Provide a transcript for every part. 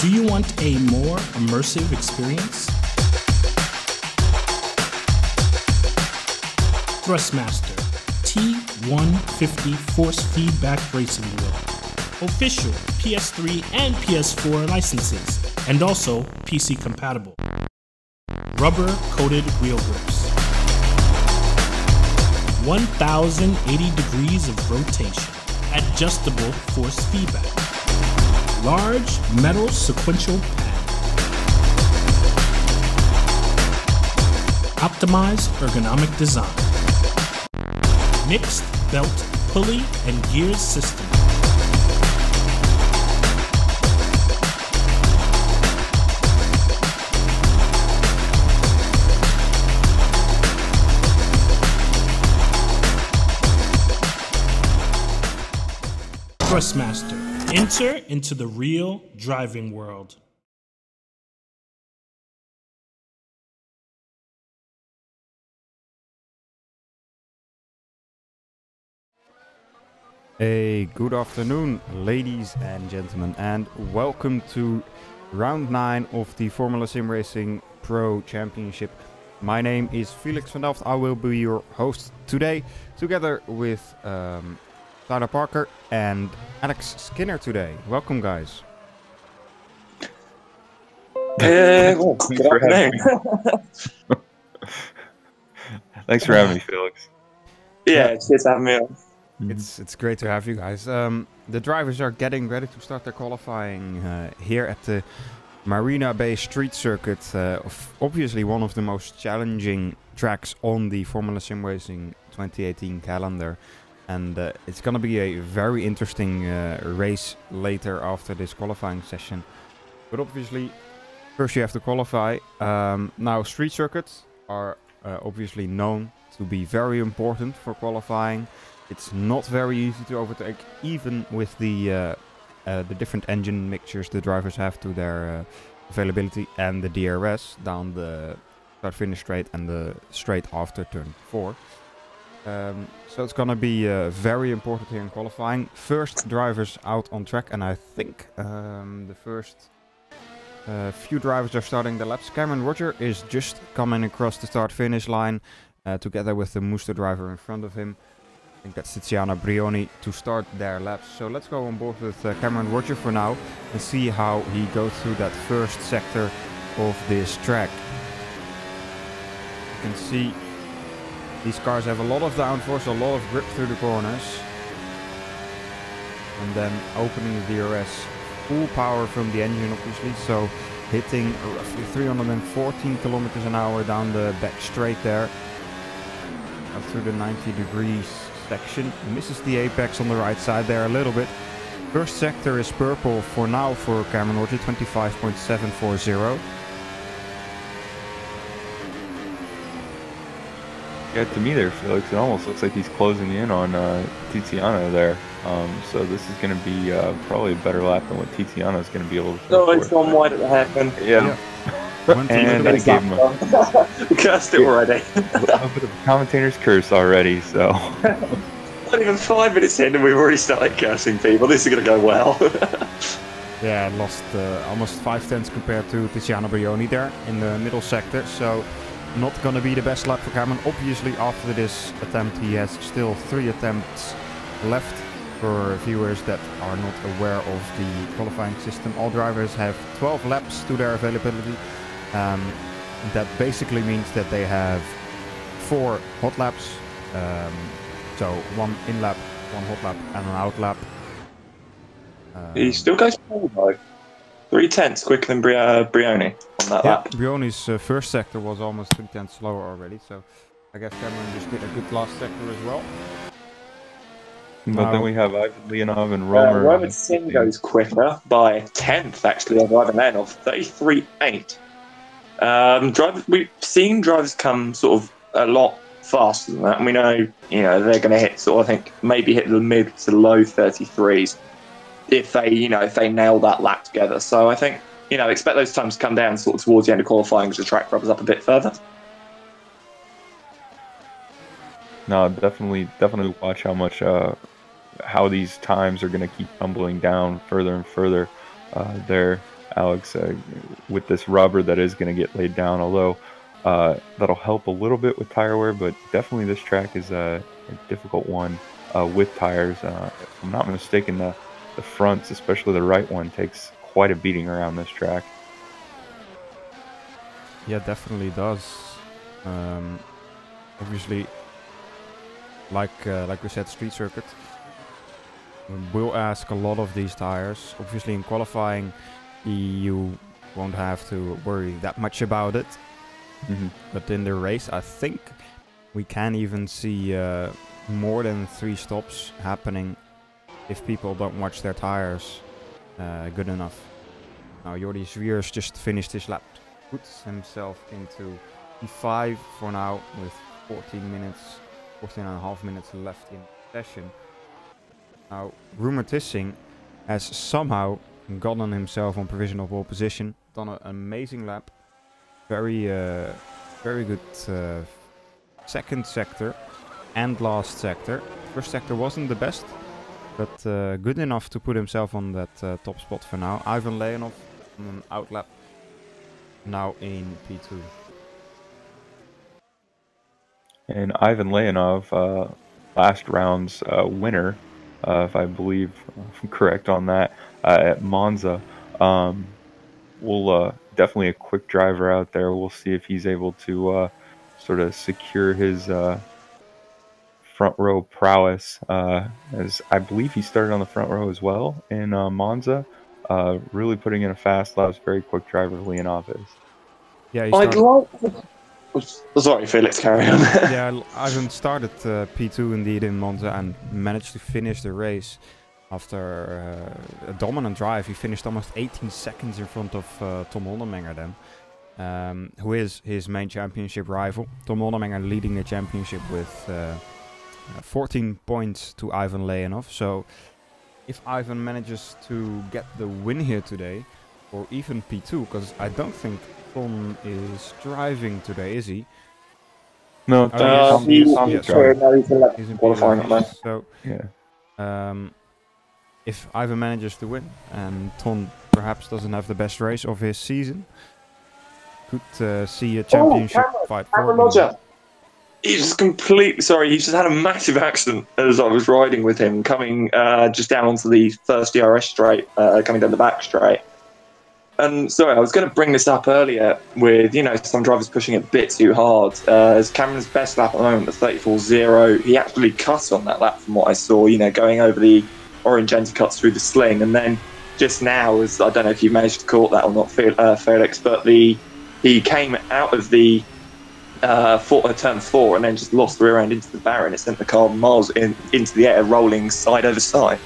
Do you want a more immersive experience? Thrustmaster T150 force feedback racing wheel. Official PS3 and PS4 licenses, and also PC compatible. Rubber coated wheel grips. 1080 degrees of rotation. Adjustable force feedback. Large metal sequential pad. Optimized ergonomic design. Mixed belt, pulley, and gears system. Thrustmaster. Enter into the real driving world. Hey, good afternoon, ladies and gentlemen, and welcome to round 9 of the Formula SimRacing Pro Championship. My name is Felix van Delft. I will be your host today, together with Tyler Parker and Alex Skinner today. Welcome, guys. Good afternoon. Thanks for having me, Felix. Yeah, it's good to have me on. It's great to have you guys. The drivers are getting ready to start their qualifying here at the Marina Bay Street Circuit. Obviously one of the most challenging tracks on the Formula SimRacing 2018 calendar. And it's going to be a very interesting race later after this qualifying session. But obviously, first you have to qualify. Now, street circuits are obviously known to be very important for qualifying. It's not very easy to overtake, even with the different engine mixtures the drivers have to their availability, and the DRS down the start-finish straight and the straight after turn 4. So it's gonna be very important here in qualifying. First drivers out on track, and I think the first few drivers are starting the laps. Cameron Roger is just coming across the start-finish line together with the Muster driver in front of him. I think that's Tiziano Brioni to start their laps. So let's go on board with Cameron Roger for now and see how he goes through that first sector of this track. You can see these cars have a lot of downforce, a lot of grip through the corners. And then opening the DRS, full power from the engine obviously, so hitting roughly 314 kilometers an hour down the back straight there. Up through the 90 degrees section, misses the apex on the right side there a little bit. First sector is purple for now for Cameron Roger, 25.740. Yeah, to me there, Felix, it almost looks like he's closing in on Tiziano there. So this is going to be probably a better lap than what Tiziano is going to be able to. No, it's gone wide at the hairpin. Yeah. And I gave him We cursed it already. the commentator's curse already, so. Not even 5 minutes in and we've already started cursing people. This is going to go well. Yeah, lost almost 5/10 compared to Tiziano Brioni there in the middle sector. So not going to be the best lap for Cameron. Obviously, after this attempt, he has still 3 attempts left. For viewers that are not aware of the qualifying system, all drivers have 12 laps to their availability. That basically means that they have 4 hot laps. So 1 in lap, 1 hot lap, and an out lap. He still goes forward though. 3/10 quicker than Brioni on that lap. Brioni's first sector was almost 3/10 slower already, so I guess Cameron just did a good last sector as well. But then we have Ivan Leonov and Romer. Roman Singh goes quicker by 1/10 actually over Ivan Leonov, 33.8. We've seen drivers come sort of a lot faster than that, and we know they're going to hit sort of, I think maybe hit the mid to low 33s if they nail that lap together. So I think expect those times to come down sort of towards the end of qualifying as the track rubbers up a bit further. No, definitely watch how these times are going to keep tumbling down further and further there Alex, with this rubber that is going to get laid down. Although that'll help a little bit with tire wear, but definitely this track is a difficult one with tires. If I'm not mistaken, the fronts, especially the right one, takes quite a beating around this track. Yeah, definitely does. Obviously, like we said, street circuit will ask a lot of these tires. Obviously, in qualifying, you won't have to worry that much about it. But in the race, I think we can even see more than 3 stops happening if people don't watch their tires good enough. Now, Jordi Zwiers just finished his lap. Puts himself into P5 for now with 14 and a half minutes left in session. Now, Rumer Tissing has somehow gotten himself on provisional pole position, done an amazing lap. Very good second sector and last sector. First sector wasn't the best, but good enough to put himself on that top spot for now. Ivan Leonov on an outlap, now in P2. And Ivan Leonov, last round's winner, if I believe I'm correct on that, at Monza. We'll definitely a quick driver out there. We'll see if he's able to sort of secure his front row prowess, as I believe he started on the front row as well in Monza. Really putting in a fast laps, very quick driver Leonov is. Yeah, I'd like to... Sorry, Felix, carry on. Yeah, Ivan started P2 indeed in Monza and managed to finish the race after a dominant drive. He finished almost 18 seconds in front of Tom Honnemenger then, who is his main championship rival. Tom Honnemenger leading the championship with 14 points to Ivan Leonov. So if Ivan manages to get the win here today, or even P2, because I don't think Tom is driving today, is he? No, he's in qualifying. So yeah. If Ivan manages to win and Ton perhaps doesn't have the best race of his season, could see a championship fight for him. He's completely sorry. He just had a massive accident as I was riding with him, coming just down onto the first DRS straight, coming down the back straight. And sorry, I was going to bring this up earlier with, some drivers pushing it a bit too hard. As Cameron's best lap at the moment, the 34.0, he actually cut on that lap from what I saw, going over the orange anti-cuts through the sling. And then just now, as I don't know if you managed to caught that or not, Felix, but he came out of the turn 4 and then just lost the rear end into the barrier, and it sent the car miles into the air, rolling side over side.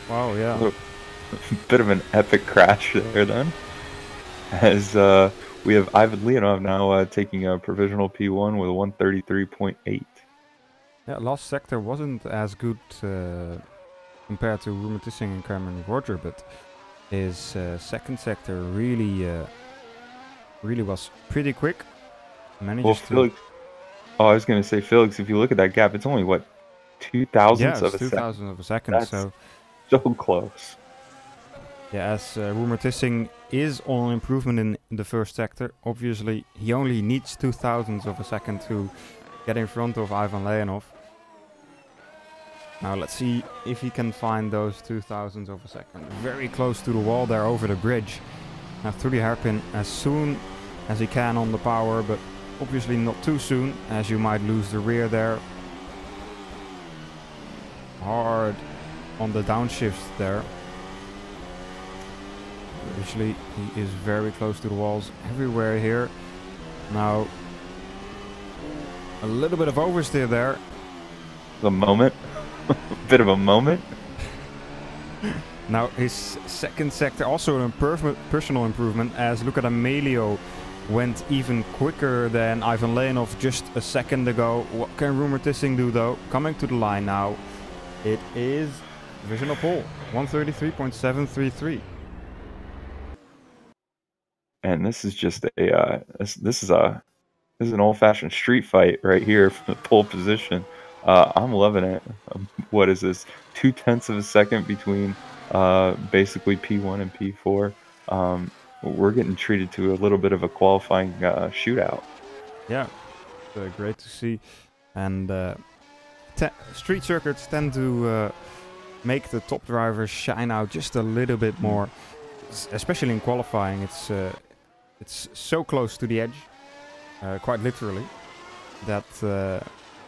Wow, yeah. Bit of an epic crash there then, as we have Ivan Leonov now taking a provisional P1 with a 133.8. Yeah, last sector wasn't as good compared to Rumer Tissing and Cameron Roger, but his second sector really was pretty quick. Felix, I was going to say, Felix, if you look at that gap, it's only what, 2,000ths of a second. 2,000 of a second. That's so close. Yeah, as Rumer Tissing is on improvement in the first sector. Obviously, he only needs 2,000ths of a second to get in front of Ivan Leonov. Now let's see if he can find those 2,000ths of a second. Very close to the wall there, over the bridge. Now through the hairpin as soon as he can on the power, but obviously not too soon, as you might lose the rear there. Hard on the downshift there. Usually he is very close to the walls everywhere here. Now a little bit of oversteer there. A moment. A bit of a moment. Now his second sector also an personal improvement, as look at Amelio went even quicker than Ivan Leonov just a second ago. What can Rumer Tissing do though? Coming to the line now. It is divisional pole, 133.733. And this is just a this is an old-fashioned street fight right here from the pole position. I'm loving it. What is this? 0.2 of a second between basically P1 and P4. We're getting treated to a little bit of a qualifying shootout. Yeah, great to see. And street circuits tend to make the top drivers shine out just a little bit more, especially in qualifying. It's so close to the edge, quite literally, that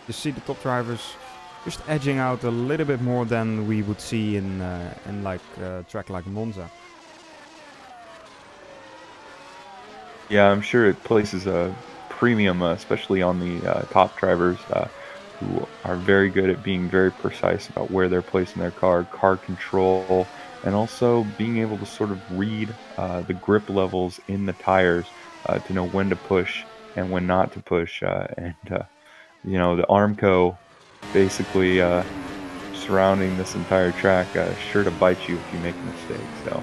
you see the top drivers just edging out a little bit more than we would see in like track like Monza. Yeah, I'm sure it places a premium, especially on the top drivers who are very good at being very precise about where they're placing their car control, and also being able to sort of read the grip levels in the tires to know when to push and when not to push. You know, the Armco basically surrounding this entire track, sure to bite you if you make a mistake. So.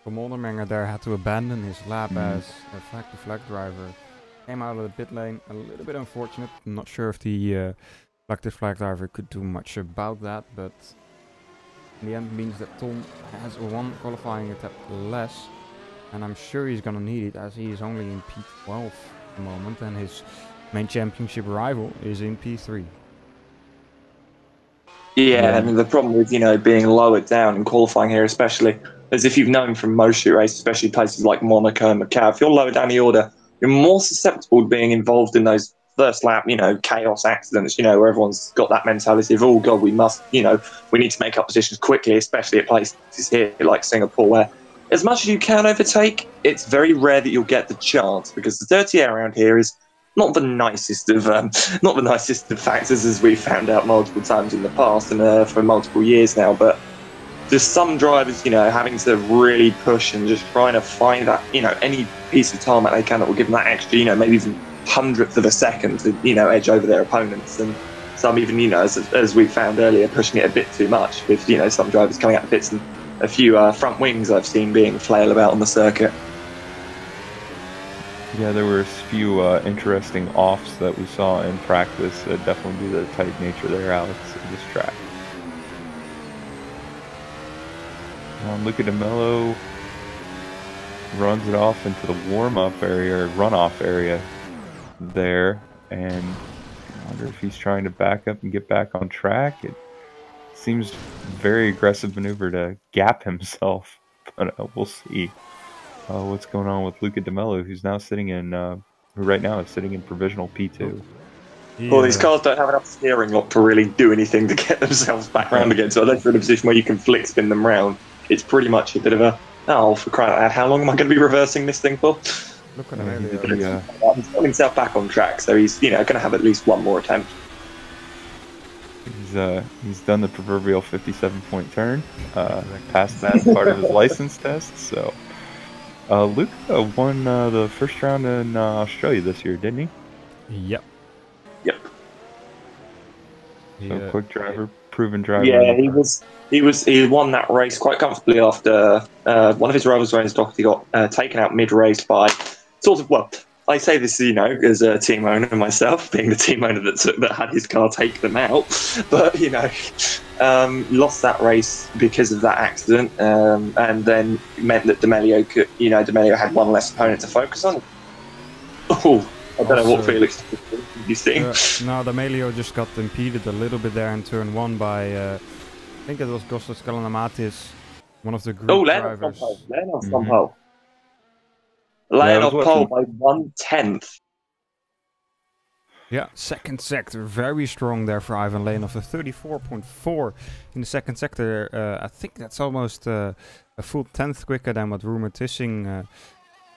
Mondermenger there had to abandon his lap as a flag-to-flag driver. Came out of the pit lane, a little bit unfortunate. I'm not sure if the flag-to-flag driver could do much about that, but in the end means that Tom has one qualifying attempt less, and I'm sure he's gonna need it as he is only in P12 at the moment, and his main championship rival is in P3. Yeah, and the problem with, you know, being lowered down in qualifying here, especially, as if you've known from most street races, especially places like Monaco and Macau, if you're lower down the order, you're more susceptible to being involved in those first lap, you know, chaos accidents, you know, where everyone's got that mentality of, oh God, we must, you know, we need to make up positions quickly, especially at places here like Singapore, where as much as you can overtake, it's very rare that you'll get the chance, because the dirty air around here is not the nicest of factors, as we've found out multiple times in the past and for multiple years now. But just some drivers, you know, having to really push and just trying to find that, you know, any piece of tarmac they can that will give them that extra, you know, maybe even hundredth of a second to, you know, edge over their opponents. And some even, you know, as we found earlier, pushing it a bit too much with, you know, some drivers coming out the pits and a few front wings I've seen being flail about on the circuit. Yeah, there were a few interesting offs that we saw in practice. Definitely due to the tight nature there, Alex, of this track. Luca De Mello runs it off into the warm-up area, or runoff area there, and I wonder if he's trying to back up and get back on track. It seems very aggressive maneuver to gap himself, but we'll see. What's going on with Luca De Mello, who's now sitting in, who right now is sitting in provisional P2. Yeah. Well, these cars don't have enough steering lock to really do anything to get themselves back round again, so unless you're in a position where you can flick spin them round, it's pretty much a bit of a, oh, for crying out loud, how long am I going to be reversing this thing for? Look at him. He's got himself back on track, so he's, you know, going to have at least one more attempt. He's done the proverbial 57-point turn, passed that part of his license test, so... Luca won the first round in Australia this year, didn't he? Yep. So quick driver, proven driver. Yeah, he won that race quite comfortably after one of his rivals, Reigns Doherty, got taken out mid-race by sort of, well, I say this, you know, as a team owner myself, being the team owner that had his car take them out, but, you know, lost that race because of that accident, and then meant that D'Amelio had one less opponent to focus on. Oh, I don't know what Felix did you see. No, D'Amelio just got impeded a little bit there in turn one by, I think it was Gostas Kalanamatis, one of the group drivers. Leonard Pole by 1/10. Yeah, second sector, very strong there for Ivan Leonov, the 34.4 in the second sector. I think that's almost a full tenth quicker than what Rumer Tissing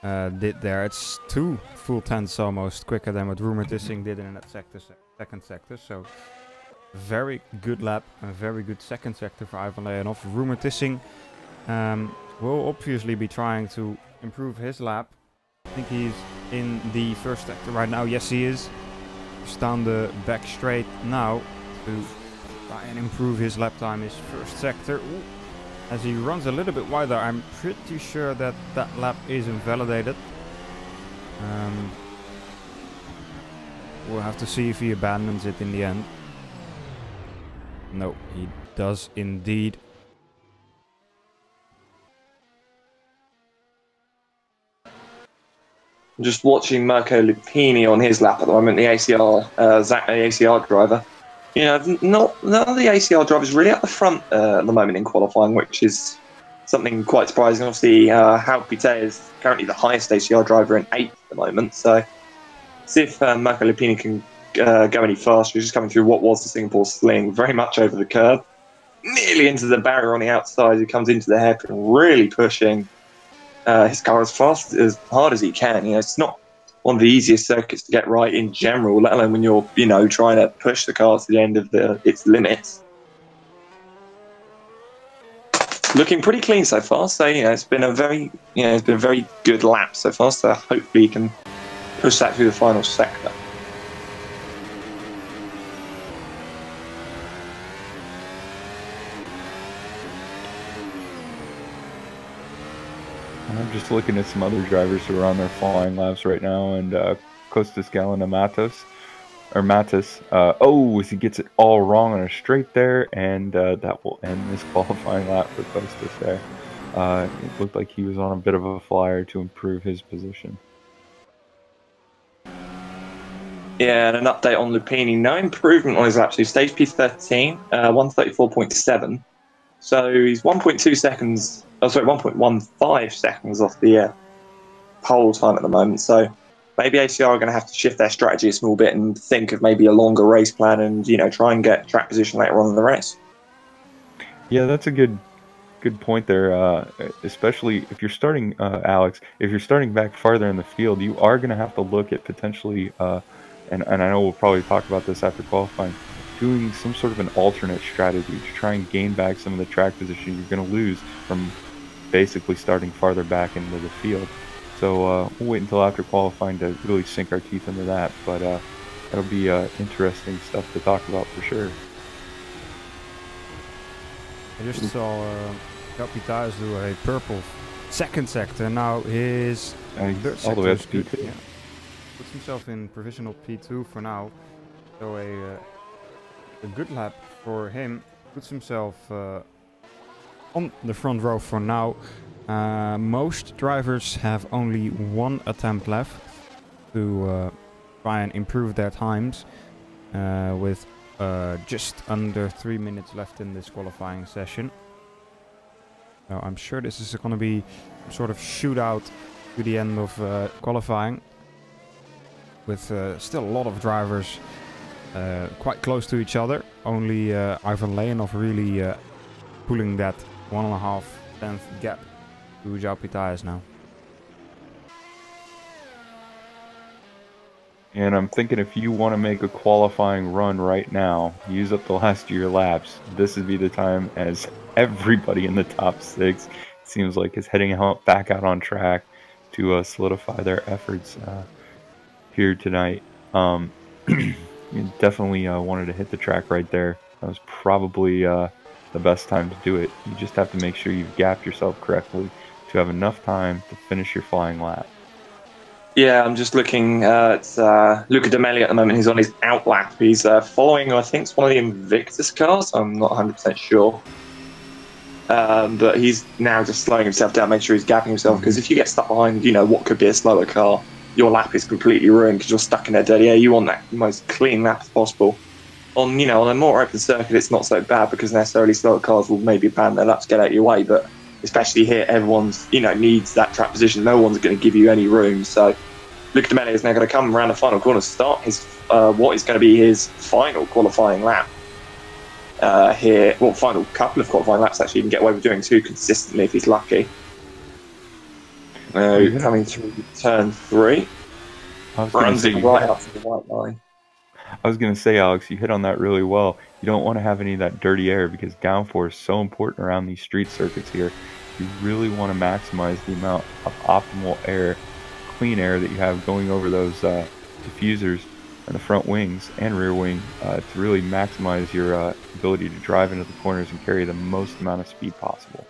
did there. It's 2 full tenths almost quicker than what Rumer Tissing did in that second sector. So very good lap, a very good second sector for Ivan Leonov. Rumer Tissing will obviously be trying to improve his lap. I think he's in the first sector right now. Yes, he is. Just down the back straight now to try and improve his lap time, his first sector. Ooh. As he runs a little bit wider, I'm pretty sure that that lap is invalidated. We'll have to see if he abandons it in the end. No, he does indeed. Just watching Marco Lupini on his lap at the moment, the ACR driver. You know, none of the ACR drivers really at the front at the moment in qualifying, which is something quite surprising. Obviously, Hal Pite is currently the highest ACR driver in 8th at the moment, so see if Marco Lupini can go any faster. He's just coming through what was the Singapore Sling, very much over the curb, nearly into the barrier on the outside. He comes into the hairpin, really pushing his car as hard as he can. You know, it's not one of the easiest circuits to get right in general, let alone when you're, you know, trying to push the car to the end of its limits. Looking pretty clean so far, so you know it's been a very good lap so far. So hopefully he can push that through the final sector. I'm just looking at some other drivers who are on their flying laps right now, and Costas Galina Matis. Oh, as he gets it all wrong on a straight there, and that will end this qualifying lap for Costas there. It looked like he was on a bit of a flyer to improve his position. Yeah, and an update on Lupini. No improvement on his lap. So stage P13, 134.7. So he's 1.2 seconds. Oh, sorry, 1.15 seconds off the pole time at the moment. So maybe ACR are going to have to shift their strategy a small bit and think of maybe a longer race plan, and you know, try and get track position later on in the race. Yeah, that's a good point there. Especially if you're starting, Alex, if you're starting back farther in the field, you are going to have to look at potentially, and I know we'll probably talk about this after qualifying, doing some sort of an alternate strategy to try and gain back some of the track position you're going to lose from basically starting farther back into the field. So we'll wait until after qualifying to really sink our teeth into that, but that'll be interesting stuff to talk about for sure. I just saw Capitaz do a purple second sector. Now his third all the way up to good. P2. Yeah. Puts himself in provisional P2 for now. So a good lap for him. Puts himself on the front row for now. Most drivers have only one attempt left to try and improve their times, with just under 3 minutes left in this qualifying session. So I'm sure this is going to be some sort of shootout to the end of qualifying, with still a lot of drivers quite close to each other. Only Ivan Leonov really pulling that 1.5 tenth gap to Zhao Pitayas now. And I'm thinking if you want to make a qualifying run right now, use up the last of your laps, this would be the time, as everybody in the top 6 seems like is heading back out on track to solidify their efforts here tonight. You definitely wanted to hit the track right there. That was probably the best time to do it. You just have to make sure you've gapped yourself correctly to have enough time to finish your flying lap. Yeah, I'm just looking at Luca D'Amelio at the moment. He's on his out lap. He's following, I think it's one of the Invictus cars. I'm not 100% sure. But he's now just slowing himself down, make sure he's gapping himself, because if you get stuck behind, you know, what could be a slower car, your lap is completely ruined because you're stuck in that dirty air. You want that most clean lap as possible. On, you know, on a more open circuit, it's not so bad because necessarily slower cars will maybe ban their laps to get out of your way, but especially here, everyone's, you know, needs that track position. No one's going to give you any room. So Luca D'Amelio is now going to come around the final corner to start his what is going to be his final qualifying lap here. Well, final couple of qualifying laps actually. He can get away with doing 2 consistently if he's lucky. Coming through turn 3, runs it right up to the white line. I was going to say, Alex, you hit on that really well. You don't want to have any of that dirty air because downforce is so important around these street circuits here. You really want to maximize the amount of optimal air, clean air that you have going over those diffusers and the front wings and rear wing to really maximize your ability to drive into the corners and carry the most amount of speed possible.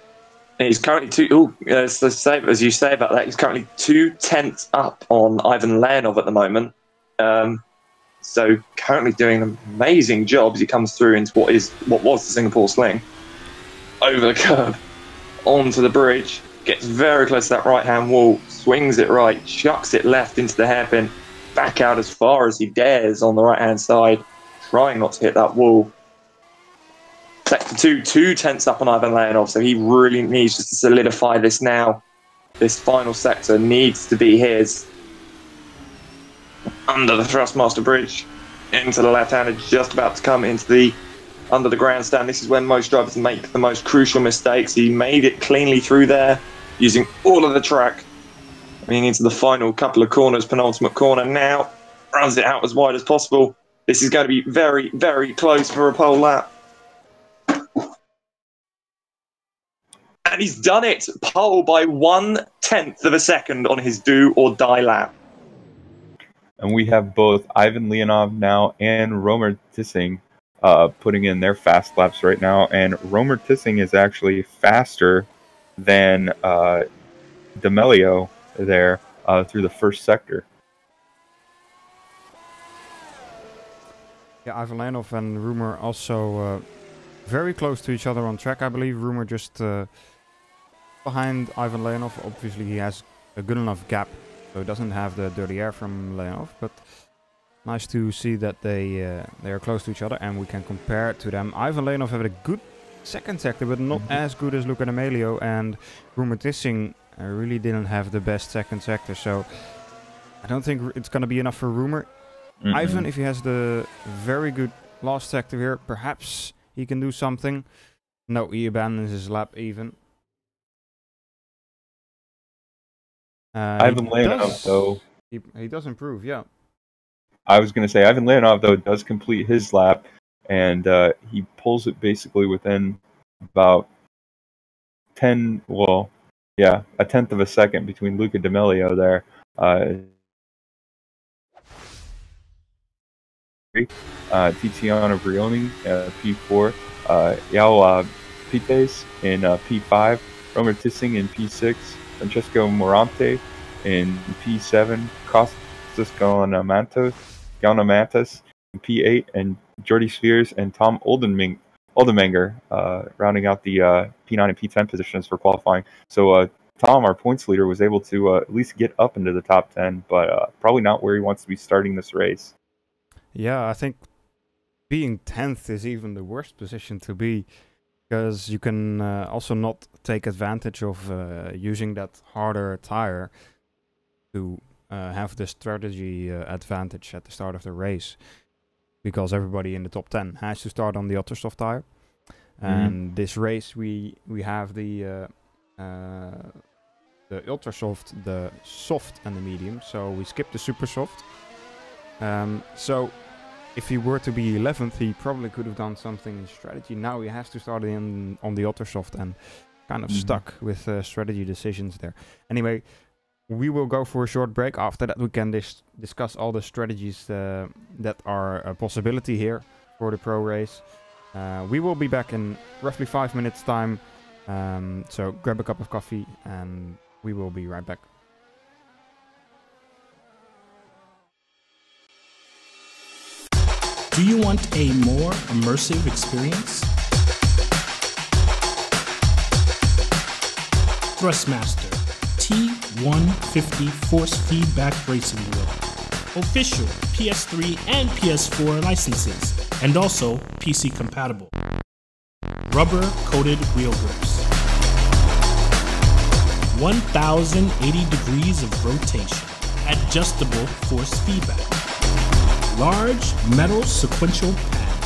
And he's currently as you say about that, he's currently 2 tenths up on Ivan Leonov at the moment. So currently doing an amazing job as he comes through into what was the Singapore Sling. Over the curb, onto the bridge, gets very close to that right-hand wall, swings it right, chucks it left into the hairpin, back out as far as he dares on the right-hand side, trying not to hit that wall. Sector 2 tenths up on Ivan Leonov, so he really needs just to solidify this now. This final sector needs to be his. Under the Thrustmaster Bridge, into the left-hander, just about to come into the under the grandstand. This is when most drivers make the most crucial mistakes. He made it cleanly through there, using all of the track. Coming into the final couple of corners, penultimate corner now, runs it out as wide as possible. This is going to be very, very close for a pole lap. And he's done it, pole by 1/10 of a second on his do or die lap. And we have both Ivan Leonov now and Romer Tissing putting in their fast laps right now. And Romer Tissing is actually faster than D'Amelio there through the first sector. Yeah, Ivan Leonov and Rumer also very close to each other on track, I believe. Rumer just behind Ivan Leonov. Obviously, he has a good enough gap, so he doesn't have the dirty air from Leonov, but nice to see that they are close to each other and we can compare to them. Ivan Leonov had a good second sector, but not as good as Luca D'Amelio, and Rumer Tissing really didn't have the best second sector, so I don't think it's going to be enough for Rumer. Ivan, if he has the very good last sector here, perhaps he can do something. No, he abandons his lap even. Ivan Leonov, though. He does improve, yeah. I was going to say, Ivan Leonov, though, does complete his lap, and he pulls it basically within about a 10th of a second between Luca D'Amelio there. Tiziano Brioni, P4, Yao Pites in P5, Romer Tissing in P6, Francesco Morante in P7, Costas Gaunamantas in P8, and Jordi Spheres and Tom Oldenmenger rounding out the P9 and P10 positions for qualifying. So Tom, our points leader, was able to at least get up into the top 10, but probably not where he wants to be starting this race. Yeah, I think being 10th is even the worst position to be, because you can also not take advantage of using that harder tire to have the strategy advantage at the start of the race, because everybody in the top 10 has to start on the Ottersoft tire. And this race we have the Ultrasoft, the soft and the medium, so we skip the super soft. So if he were to be 11th, he probably could have done something in strategy. Now he has to start on the Ottersoft and kind of stuck with strategy decisions there. Anyway, we will go for a short break. After that, we can discuss all the strategies that are a possibility here for the pro race. We will be back in roughly 5 minutes time. So grab a cup of coffee and we will be right back. Do you want a more immersive experience? Thrustmaster T150 force feedback racing wheel. Official PS3 and PS4 licenses, and also PC compatible. Rubber coated wheel grips. 1080 degrees of rotation. Adjustable force feedback. Large metal sequential pad.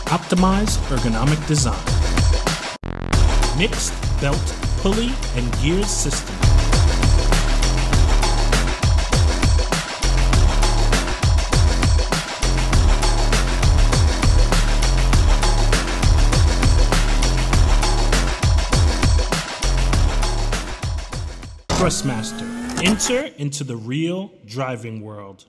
Optimized ergonomic design. Mixed belt, pulley, and gears system. Thrustmaster. Enter into the real driving world.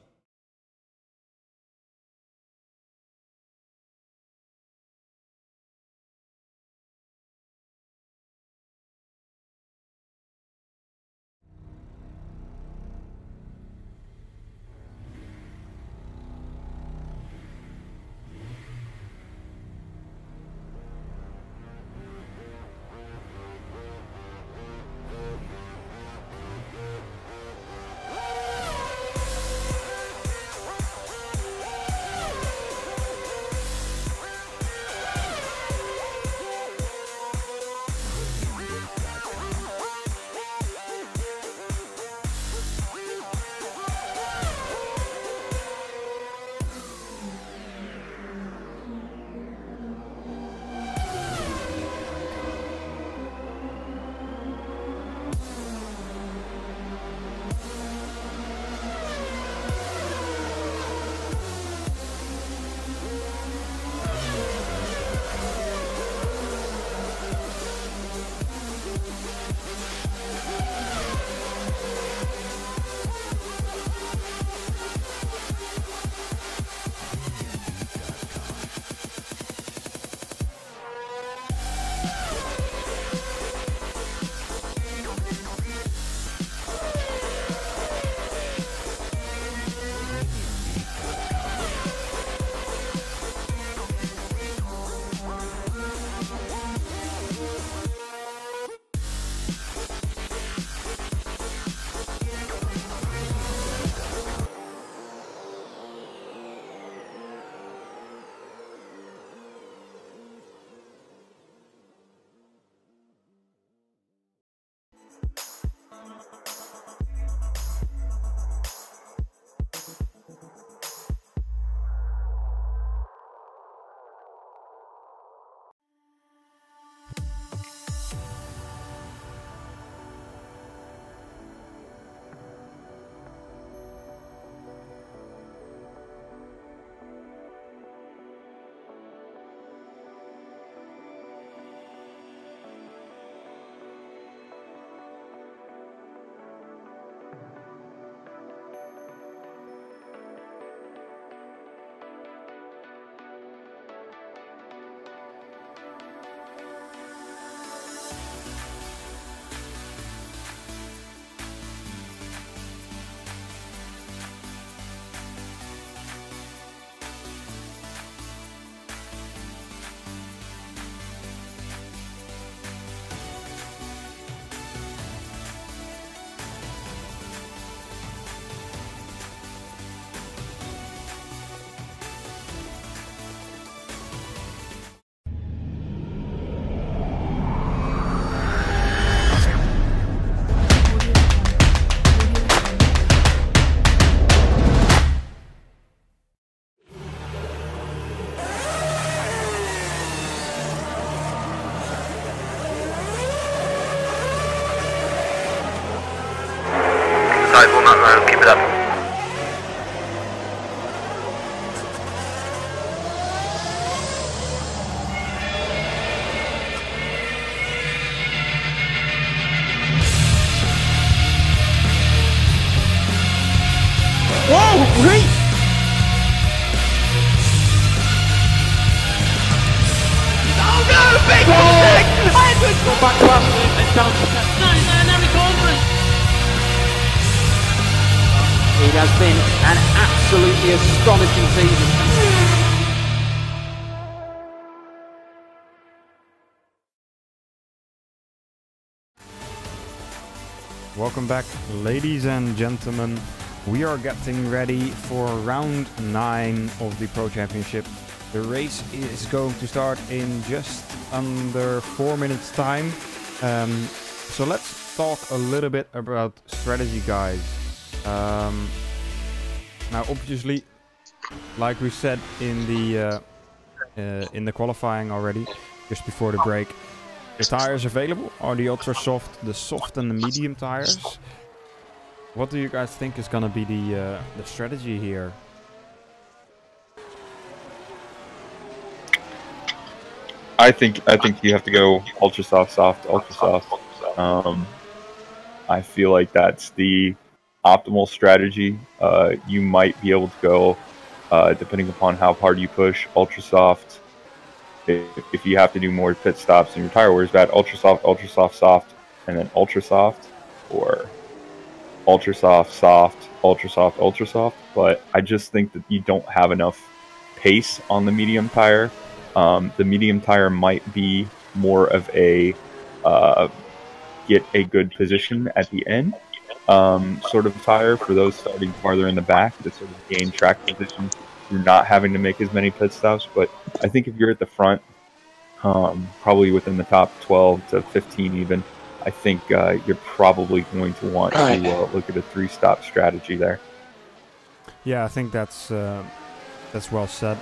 bro. Keep it up. Whoa, great! Oh no, big contact! Edwards got back to Aston and down to 10. No, he's now recovering. It has been an absolutely astonishing season. Welcome back, ladies and gentlemen. We are getting ready for round 9 of the Pro Championship. The race is going to start in just under 4 minutes time. So let's talk a little bit about strategy, guys. Now obviously, like we said in the qualifying already, just before the break, the tires available are the ultra soft, the soft and the medium tires. What do you guys think is gonna be the strategy here? I think you have to go ultra soft, ultra soft. I feel like that's the optimal strategy. You might be able to go, depending upon how hard you push, ultra soft. If you have to do more pit stops and your tire wears bad, ultra soft, soft, and then ultra soft, or ultra soft, soft, ultra soft, ultra soft. But I just think that you don't have enough pace on the medium tire. The medium tire might be more of a get a good position at the end sort of tire for those starting farther in the back to sort of gain track position. You're not having to make as many pit stops, but I think if you're at the front, probably within the top 12 to 15 even, I think you're probably going to want to look at a 3-stop strategy there. Yeah, I think that's well said.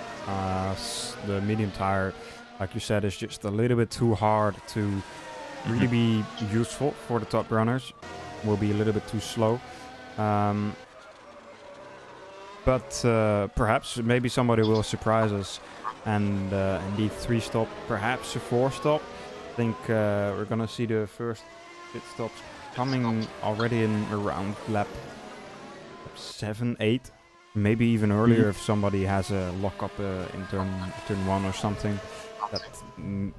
The medium tire, like you said, is just a little bit too hard to really be useful for the top runners. Will be a little bit too slow. But perhaps maybe somebody will surprise us and indeed 3-stop, perhaps a 4-stop. I think we're gonna see the first pit stops coming already in around lap 7, 8, maybe even earlier if somebody has a lock-up in turn 1 or something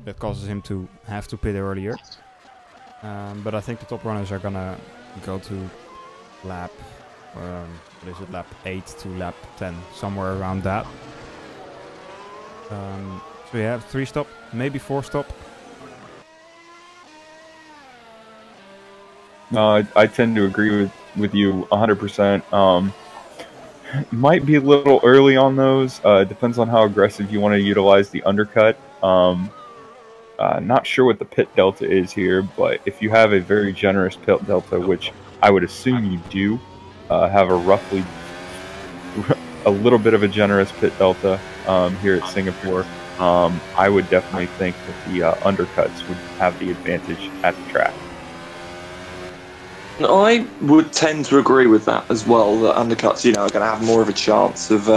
that causes him to have to pit earlier. But I think the top runners are gonna go to lap, what is it, lap 8 to lap 10, somewhere around that. So yeah, 3-stop, maybe 4-stop. No, I tend to agree with you 100%. Might be a little early on those. Depends on how aggressive you want to utilize the undercut. Not sure what the pit delta is here, but if you have a very generous pit delta, which I would assume you do, have a little bit of a generous pit delta here at Singapore, I would definitely think that the undercuts would have the advantage at the track. I would tend to agree with that as well, that undercuts, are going to have more of a chance of,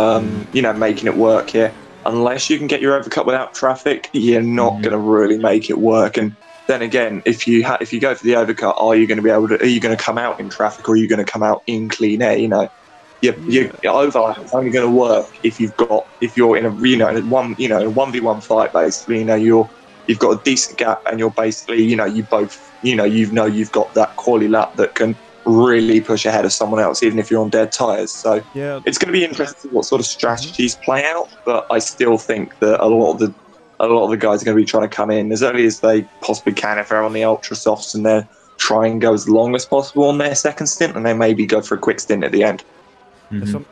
making it work here. Unless you can get your overcut without traffic, you're not going to really make it work. And then again, if you go for the overcut, are you going to come out in traffic, or are you going to come out in clean air? Your overlap is only going to work if you're in a 1v1 fight, basically. You've got a decent gap, and you're basically you've got that quality lap that can really push ahead of someone else, even if you're on dead tires. So yeah, it's going to be interesting what sort of strategies play out. But I still think that a lot of the guys are going to be trying to come in as early as they possibly can if they're on the ultra softs, and then try and go as long as possible on their second stint, and then maybe go for a quick stint at the end.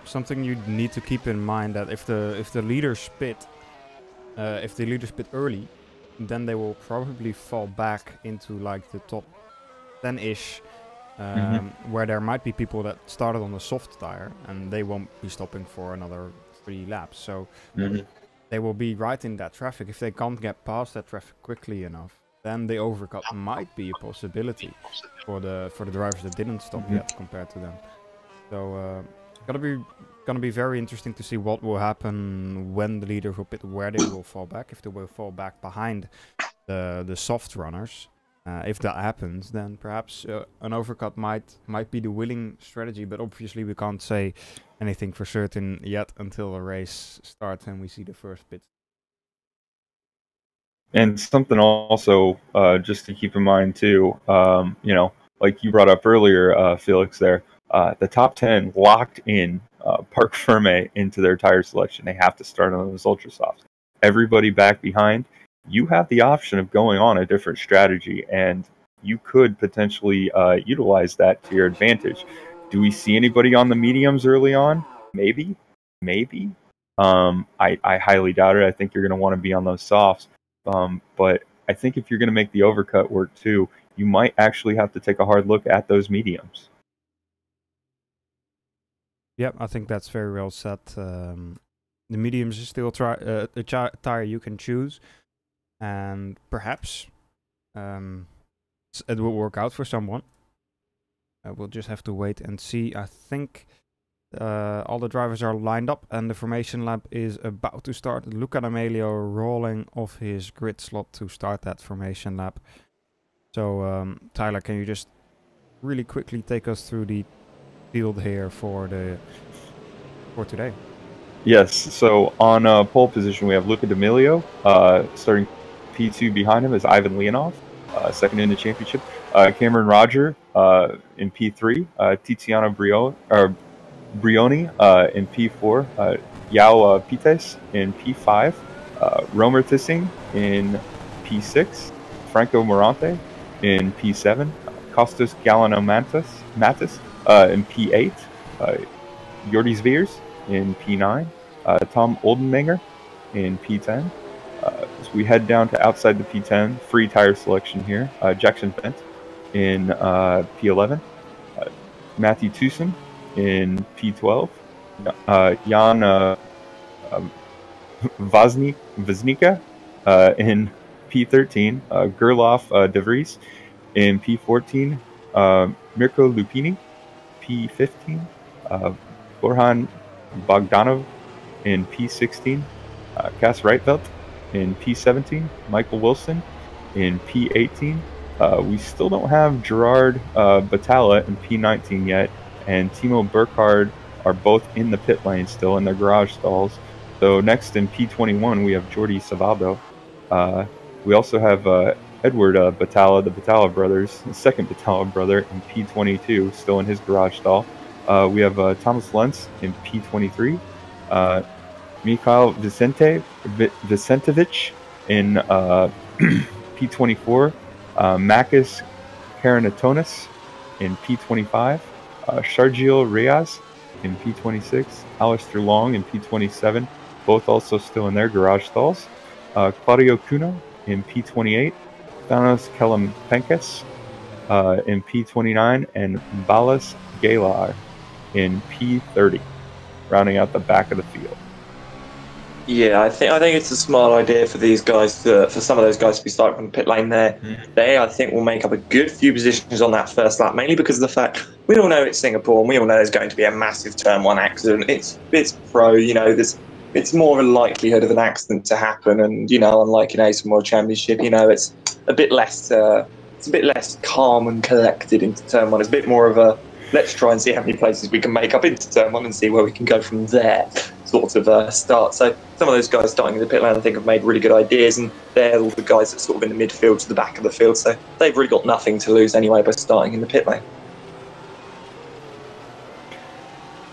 Something you need to keep in mind, that if the leaders pit early, then they will probably fall back into like the top 10-ish, where there might be people that started on the soft tire and they won't be stopping for another 3 laps. So they will be right in that traffic. If they can't get past that traffic quickly enough, then the overcut might be a possibility for the drivers that didn't stop yet compared to them. So gonna be very interesting to see what will happen when the leaders will pit, where they will fall back, if they will fall back behind the soft runners. If that happens, then perhaps an overcut might be the winning strategy, but obviously we can't say anything for certain yet until the race starts and we see the first pit. And something also just to keep in mind too, you know, like you brought up earlier, Felix, there, the top 10 locked in Parc Ferme into their tire selection. They have to start on those ultra softs. Everybody back behind, you have the option of going on a different strategy, and you could potentially utilize that to your advantage. Do we see anybody on the mediums early on? Maybe. I highly doubt it. I think you're going to want to be on those softs. But I think if you're going to make the overcut work too, you might actually have to take a hard look at those mediums. Yep, I think that's very well said. The mediums is still a tire you can choose, and perhaps it will work out for someone. We'll just have to wait and see. I think all the drivers are lined up and the formation lap is about to start. Luca D'Amelio rolling off his grid slot to start that formation lap. So Tyler, can you just really quickly take us through the field here for today? Yes, so on pole position we have Luca D'Amelio, starting P2 behind him is Ivan Leonov, second in the championship. Cameron Roger in P3, Tiziano Brioni in P4, Yao Pites in P5, Romer Tissing in P6, Franco Morante in P7, Kostas Gallino-Matis in P8, Jordi Zveers in P9, Tom Oldenmenger in P10. As we head down to outside the P10, free tire selection here, Jackson Bent in P11, Matthew Tucson in P12, Jan Vaznica in P13, Gerlof De Vries in P14, Mirko Lupini, P15, Borhan Bogdanov in P16, Cass Reitveld in P17, Michael Wilson in P18. We still don't have Gerard Batalla in P19 yet, and Timo Burkhardt are both in the pit lane still in their garage stalls. So next in P21 we have Jordi Savaldo. We also have Edward Batalla, the Batalla brothers, the second Batalla brother, in P22, still in his garage stall. We have Thomas Lentz in P23, Mikhail Vicentovich in P24, Makis Karanatonis in P25, Sharjil Reyes in P26, Alistair Long in P27, both also still in their garage stalls, Claudio Cuno in P28, Thanos Kelampenkes in P29, and Balas Galar in P30, rounding out the back of the field. Yeah, I think it's a smart idea for these guys for some of those guys to be starting from the pit lane there. They, I think, will make up a good few positions on that first lap, mainly because of the fact we all know it's Singapore and we all know there's going to be a massive Turn 1 accident. It's pro, you know, it's more of a likelihood of an accident to happen, and you know, unlike in ASIM World Championship, you know, it's a bit less calm and collected into Turn 1. It's a bit more of a let's try and see how many places we can make up into Turn 1 and see where we can go from there sort of start. So some of those guys starting in the pit lane, I think, have made really good ideas, and they're all the guys that are sort of in the midfield to the back of the field. So they've really got nothing to lose anyway by starting in the pit lane.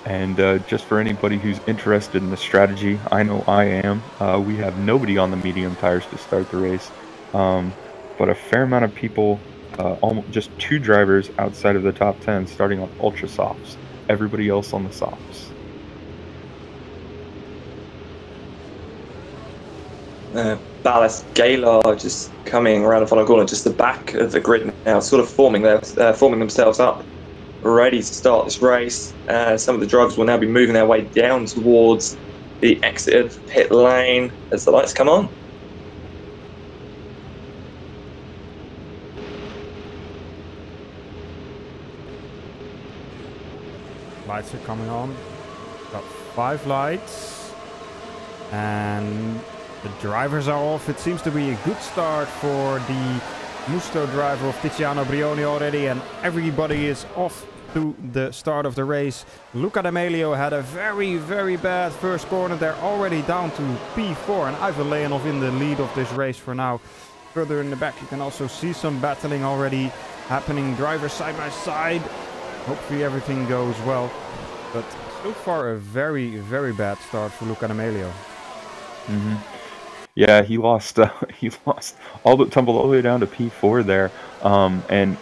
And just for anybody who's interested in the strategy, I know I am. We have nobody on the medium tires to start the race, but a fair amount of people, almost just 2 drivers outside of the top 10 starting on ultra softs. Everybody else on the softs. Ballas Galar just coming around the final corner, just the back of the grid now, sort of forming themselves up, ready to start this race. Some of the drivers will now be moving their way down towards the exit of pit lane as the lights come on. Lights are coming on. Got 5 lights. And the drivers are off. It seems to be a good start for the Musto driver of Tiziano Brioni already. And everybody is off to the start of the race. Luca D'Amelio had a very, very bad first corner. They're already down to P4. And Ivan Leonov in the lead of this race for now. Further in the back, you can also see some battling already happening. Drivers side by side. Hopefully everything goes well. But so far a very, very bad start for Luca D'Amelio. Yeah, he lost tumbled all the way down to P4 there. And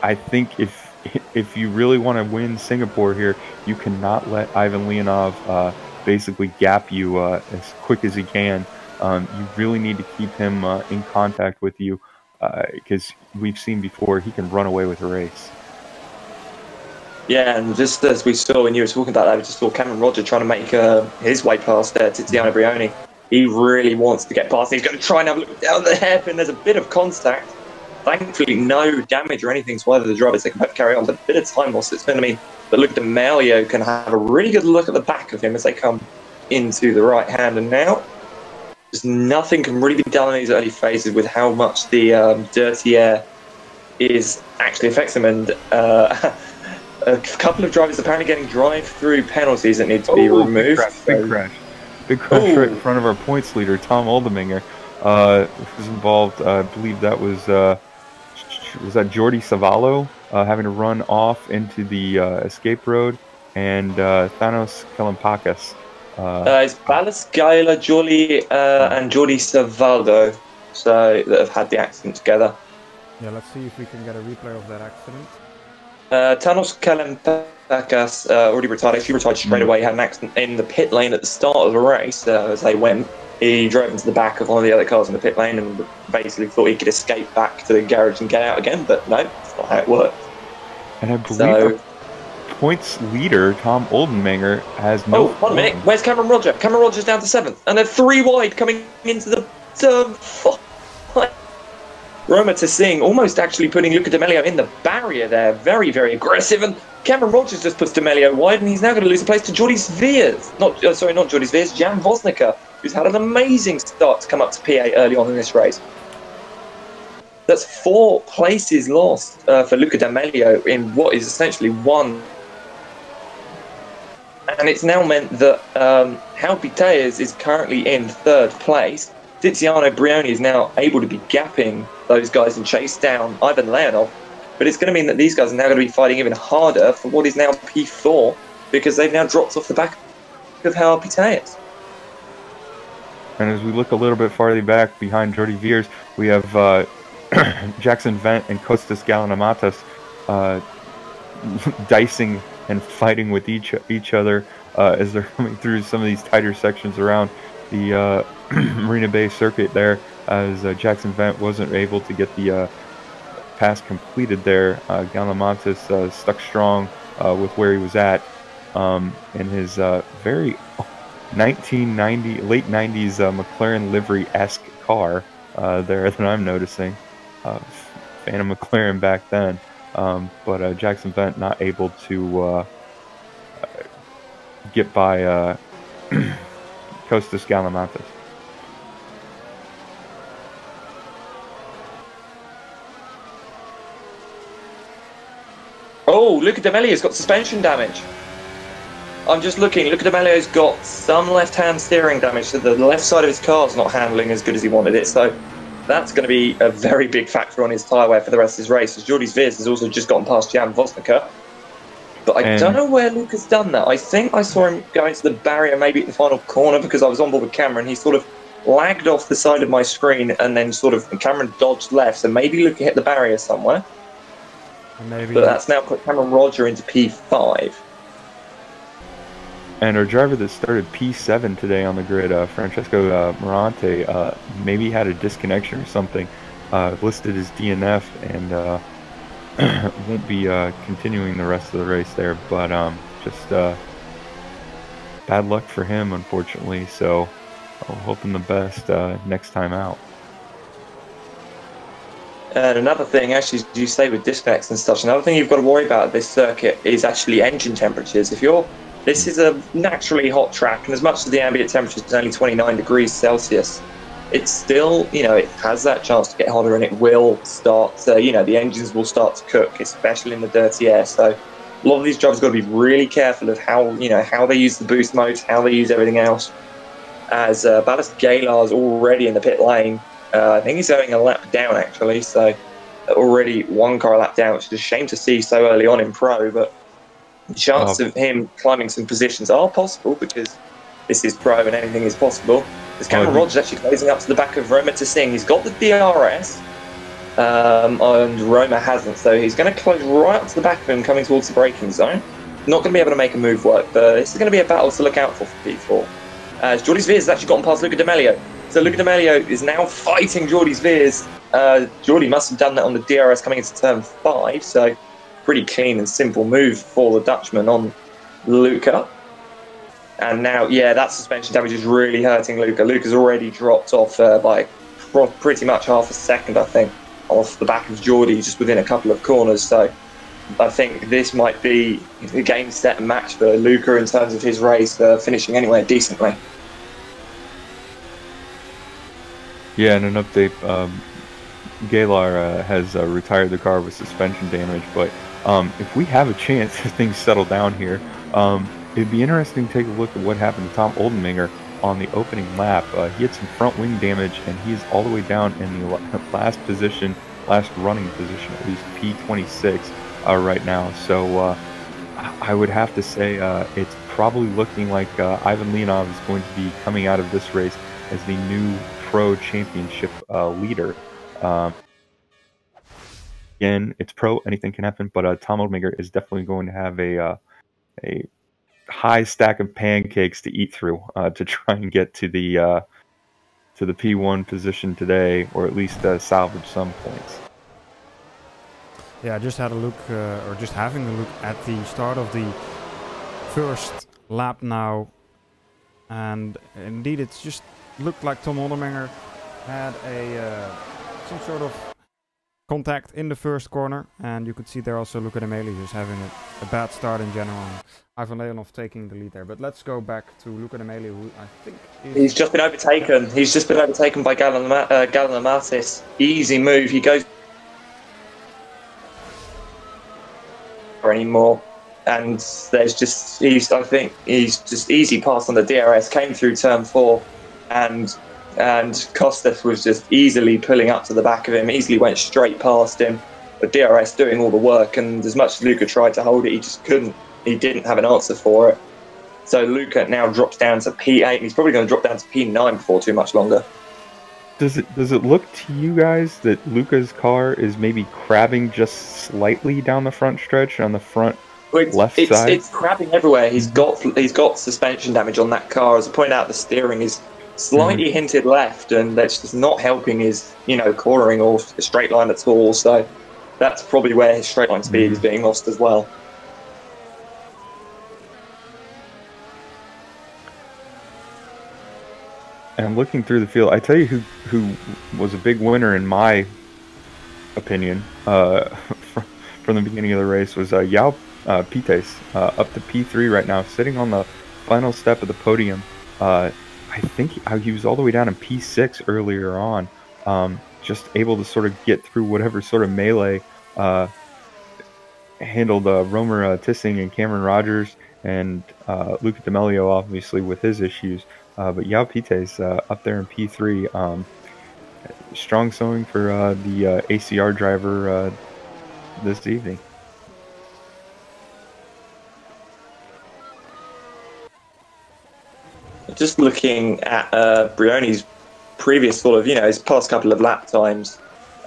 I think if you really want to win Singapore here, you cannot let Ivan Leonov basically gap you as quick as he can. You really need to keep him in contact with you because we've seen before he can run away with a race. Yeah, and just as we saw when you were talking about that, we just saw Cameron Roger trying to make his way past Tiziano Brioni. He really wants to get past. He's going to try and have a look down the hairpin. There's a bit of contact. Thankfully, no damage or anything to either of the drivers. They can both carry on, but a bit of time loss. It's going to mean that Luca D'Amelio can have a really good look at the back of him as they come into the right hand. And now, just nothing can really be done in these early phases with how much the dirty air is actually affecting them. And a couple of drivers apparently getting drive-through penalties that need to be removed. Big crash right in front of our points leader, Tom Oldeminger. Was involved. I believe that was that Jordi Savallo having to run off into the escape road, and Thanos Kalampakis. It's Ballas Gaila, Jolly, and Jordi Savaldo, so that have had the accident together. Yeah, let's see if we can get a replay of that accident. Thanos Kalampakis already retired. Actually retired straight away. He had an accident in the pit lane at the start of the race as they went. He drove into the back of one of the other cars in the pit lane and basically thought he could escape back to the garage and get out again, but no, that's not how it works. And I believe points leader, Tom Oldeminger, has no... Oh, 1 minute. Where's Cameron Roger? Cameron Roger's down to 7th. And they're 3 wide coming into the turn 4. Roma Tassing almost actually putting Luca D'Amelio in the barrier there. Very, very aggressive. And Cameron Rogers just puts D'Amelio wide, and he's now going to lose a place to Jordi Sveers. Not Jordi Sveers, Jan Vosnica, who's had an amazing start to come up to P8 early on in this race. That's 4 places lost for Luca D'Amelio in what is essentially one. And it's now meant that Halpi Tejas is currently in 3rd place. Tiziano Brioni is now able to be gapping those guys and chase down Ivan Leonov. But it's going to mean that these guys are now going to be fighting even harder for what is now P4 because they've now dropped off the back of Halpi Tejas. And as we look a little bit farther back behind Jordi Veers, we have Jackson Vent and Kostas Galanamatas dicing and fighting with each other as they're coming through some of these tighter sections around the Marina Bay circuit there, as Jackson Vent wasn't able to get the pass completed there. Galanamatas stuck strong with where he was at in his very 1990, late 90s McLaren livery-esque car there that I'm noticing. Fan of McLaren back then. But Jackson Vent not able to get by Kostas Galanamatas. Oh, Luca D'Amelio's got suspension damage. I'm just looking. Luca D'Amelio's got some left-hand steering damage, so the left side of his car's not handling as good as he wanted it. So that's going to be a very big factor on his tyre wear for the rest of his race. As Jordi Sveers has also just gotten past Jan Vosnica. But I don't know where Luca's done that. I think I saw him go into the barrier maybe at the final corner because I was on board with Cameron. He sort of lagged off the side of my screen and then Cameron dodged left. So maybe Luca hit the barrier somewhere. Maybe. But that's now put Cameron Roger into P5. And our driver that started P7 today on the grid, Francesco Morante, maybe had a disconnection or something, listed as DNF, and won't be continuing the rest of the race there. But just bad luck for him, unfortunately. So I'm hoping the best next time out. And another thing, actually, as you say with disconnects and stuff, another thing you've got to worry about at this circuit is actually engine temperatures. This is a naturally hot track, and as much as the ambient temperature is only 29 degrees Celsius, it's still, it has that chance to get hotter, and it will start, the engines will start to cook, especially in the dirty air. So a lot of these drivers got to be really careful of how they use the boost modes, how they use everything else. As Ballast Galar's already in the pit lane. I think he's going a lap down, actually, so already one car a lap down, which is a shame to see so early on in Pro, but the chance of him climbing some positions are possible because this is Pro and anything is possible. As Cameron Rogers actually closing up to the back of Roma to Singh. He's got the DRS, and Roma hasn't, so he's going to close right up to the back of him coming towards the braking zone. Not going to be able to make a move work, but this is going to be a battle to look out for P4. As Jordi Sveers has actually gotten past Luca D'Amelio. So Luca D'Amelio is now fighting Jordi Sveers. Jordi must have done that on the DRS coming into turn 5, so pretty clean and simple move for the Dutchman on Luca. And now, that suspension damage is really hurting Luca. Luca's already dropped off by pretty much half a second, I think, off the back of Jordi, just within a couple of corners. So I think this might be a game, set, and match for Luca in terms of his race, finishing anywhere decently. Yeah, and an update, Galar has retired the car with suspension damage, but if we have a chance if things settle down here, it'd be interesting to take a look at what happened to Tom Oldenminger on the opening lap. He had some front wing damage, and he's all the way down in the last running position, at least P26 right now. So I would have to say it's probably looking like Ivan Leonov is going to be coming out of this race as the new Pro Championship leader. Again, it's Pro, anything can happen, but Tom Oldenminger is definitely going to have a high stack of pancakes to eat through to try and get to the P1 position today, or at least salvage some points. Yeah, I just had a look, or just having a look at the start of the first lap now, and indeed it's just looked like Tom Oldenminger had some sort of contact in the first corner, and you could see there also Luca D'Amelio just having a bad start in general, and Ivan Leonov taking the lead there. But let's go back to Luca D'Amelio, who I think is... He's just been overtaken. He's just been overtaken by Galen Matis. Easy move. He goes anymore, and there's just I think he's just easy pass on the DRS, came through turn 4, and Costas was just easily pulling up to the back of him, easily went straight past him, but DRS doing all the work, and as much as Luca tried to hold it, he just couldn't. He didn't have an answer for it. So Luca now drops down to P8, and he's probably going to drop down to P9 before too much longer. Does it look to you guys that Luca's car is maybe crabbing just slightly down the front stretch on the front left side? It's crabbing everywhere. He's got suspension damage on that car. As I pointed out, the steering is slightly hinted left, and that's just not helping his cornering or straight line at all. So that's probably where his straight line speed is being lost as well. And looking through the field, I tell you who was a big winner in my opinion from the beginning of the race was Yao Pites, up to P3 right now, sitting on the final step of the podium. I think he was all the way down in P6 earlier on, just able to sort of get through whatever sort of melee handled Romer Tissing and Cameron Rogers and Luca D'Amelio, obviously, with his issues. But Yao Pites up there in P3. Strong showing for the ACR driver this evening. Just looking at Brioni's previous sort of, his past couple of lap times,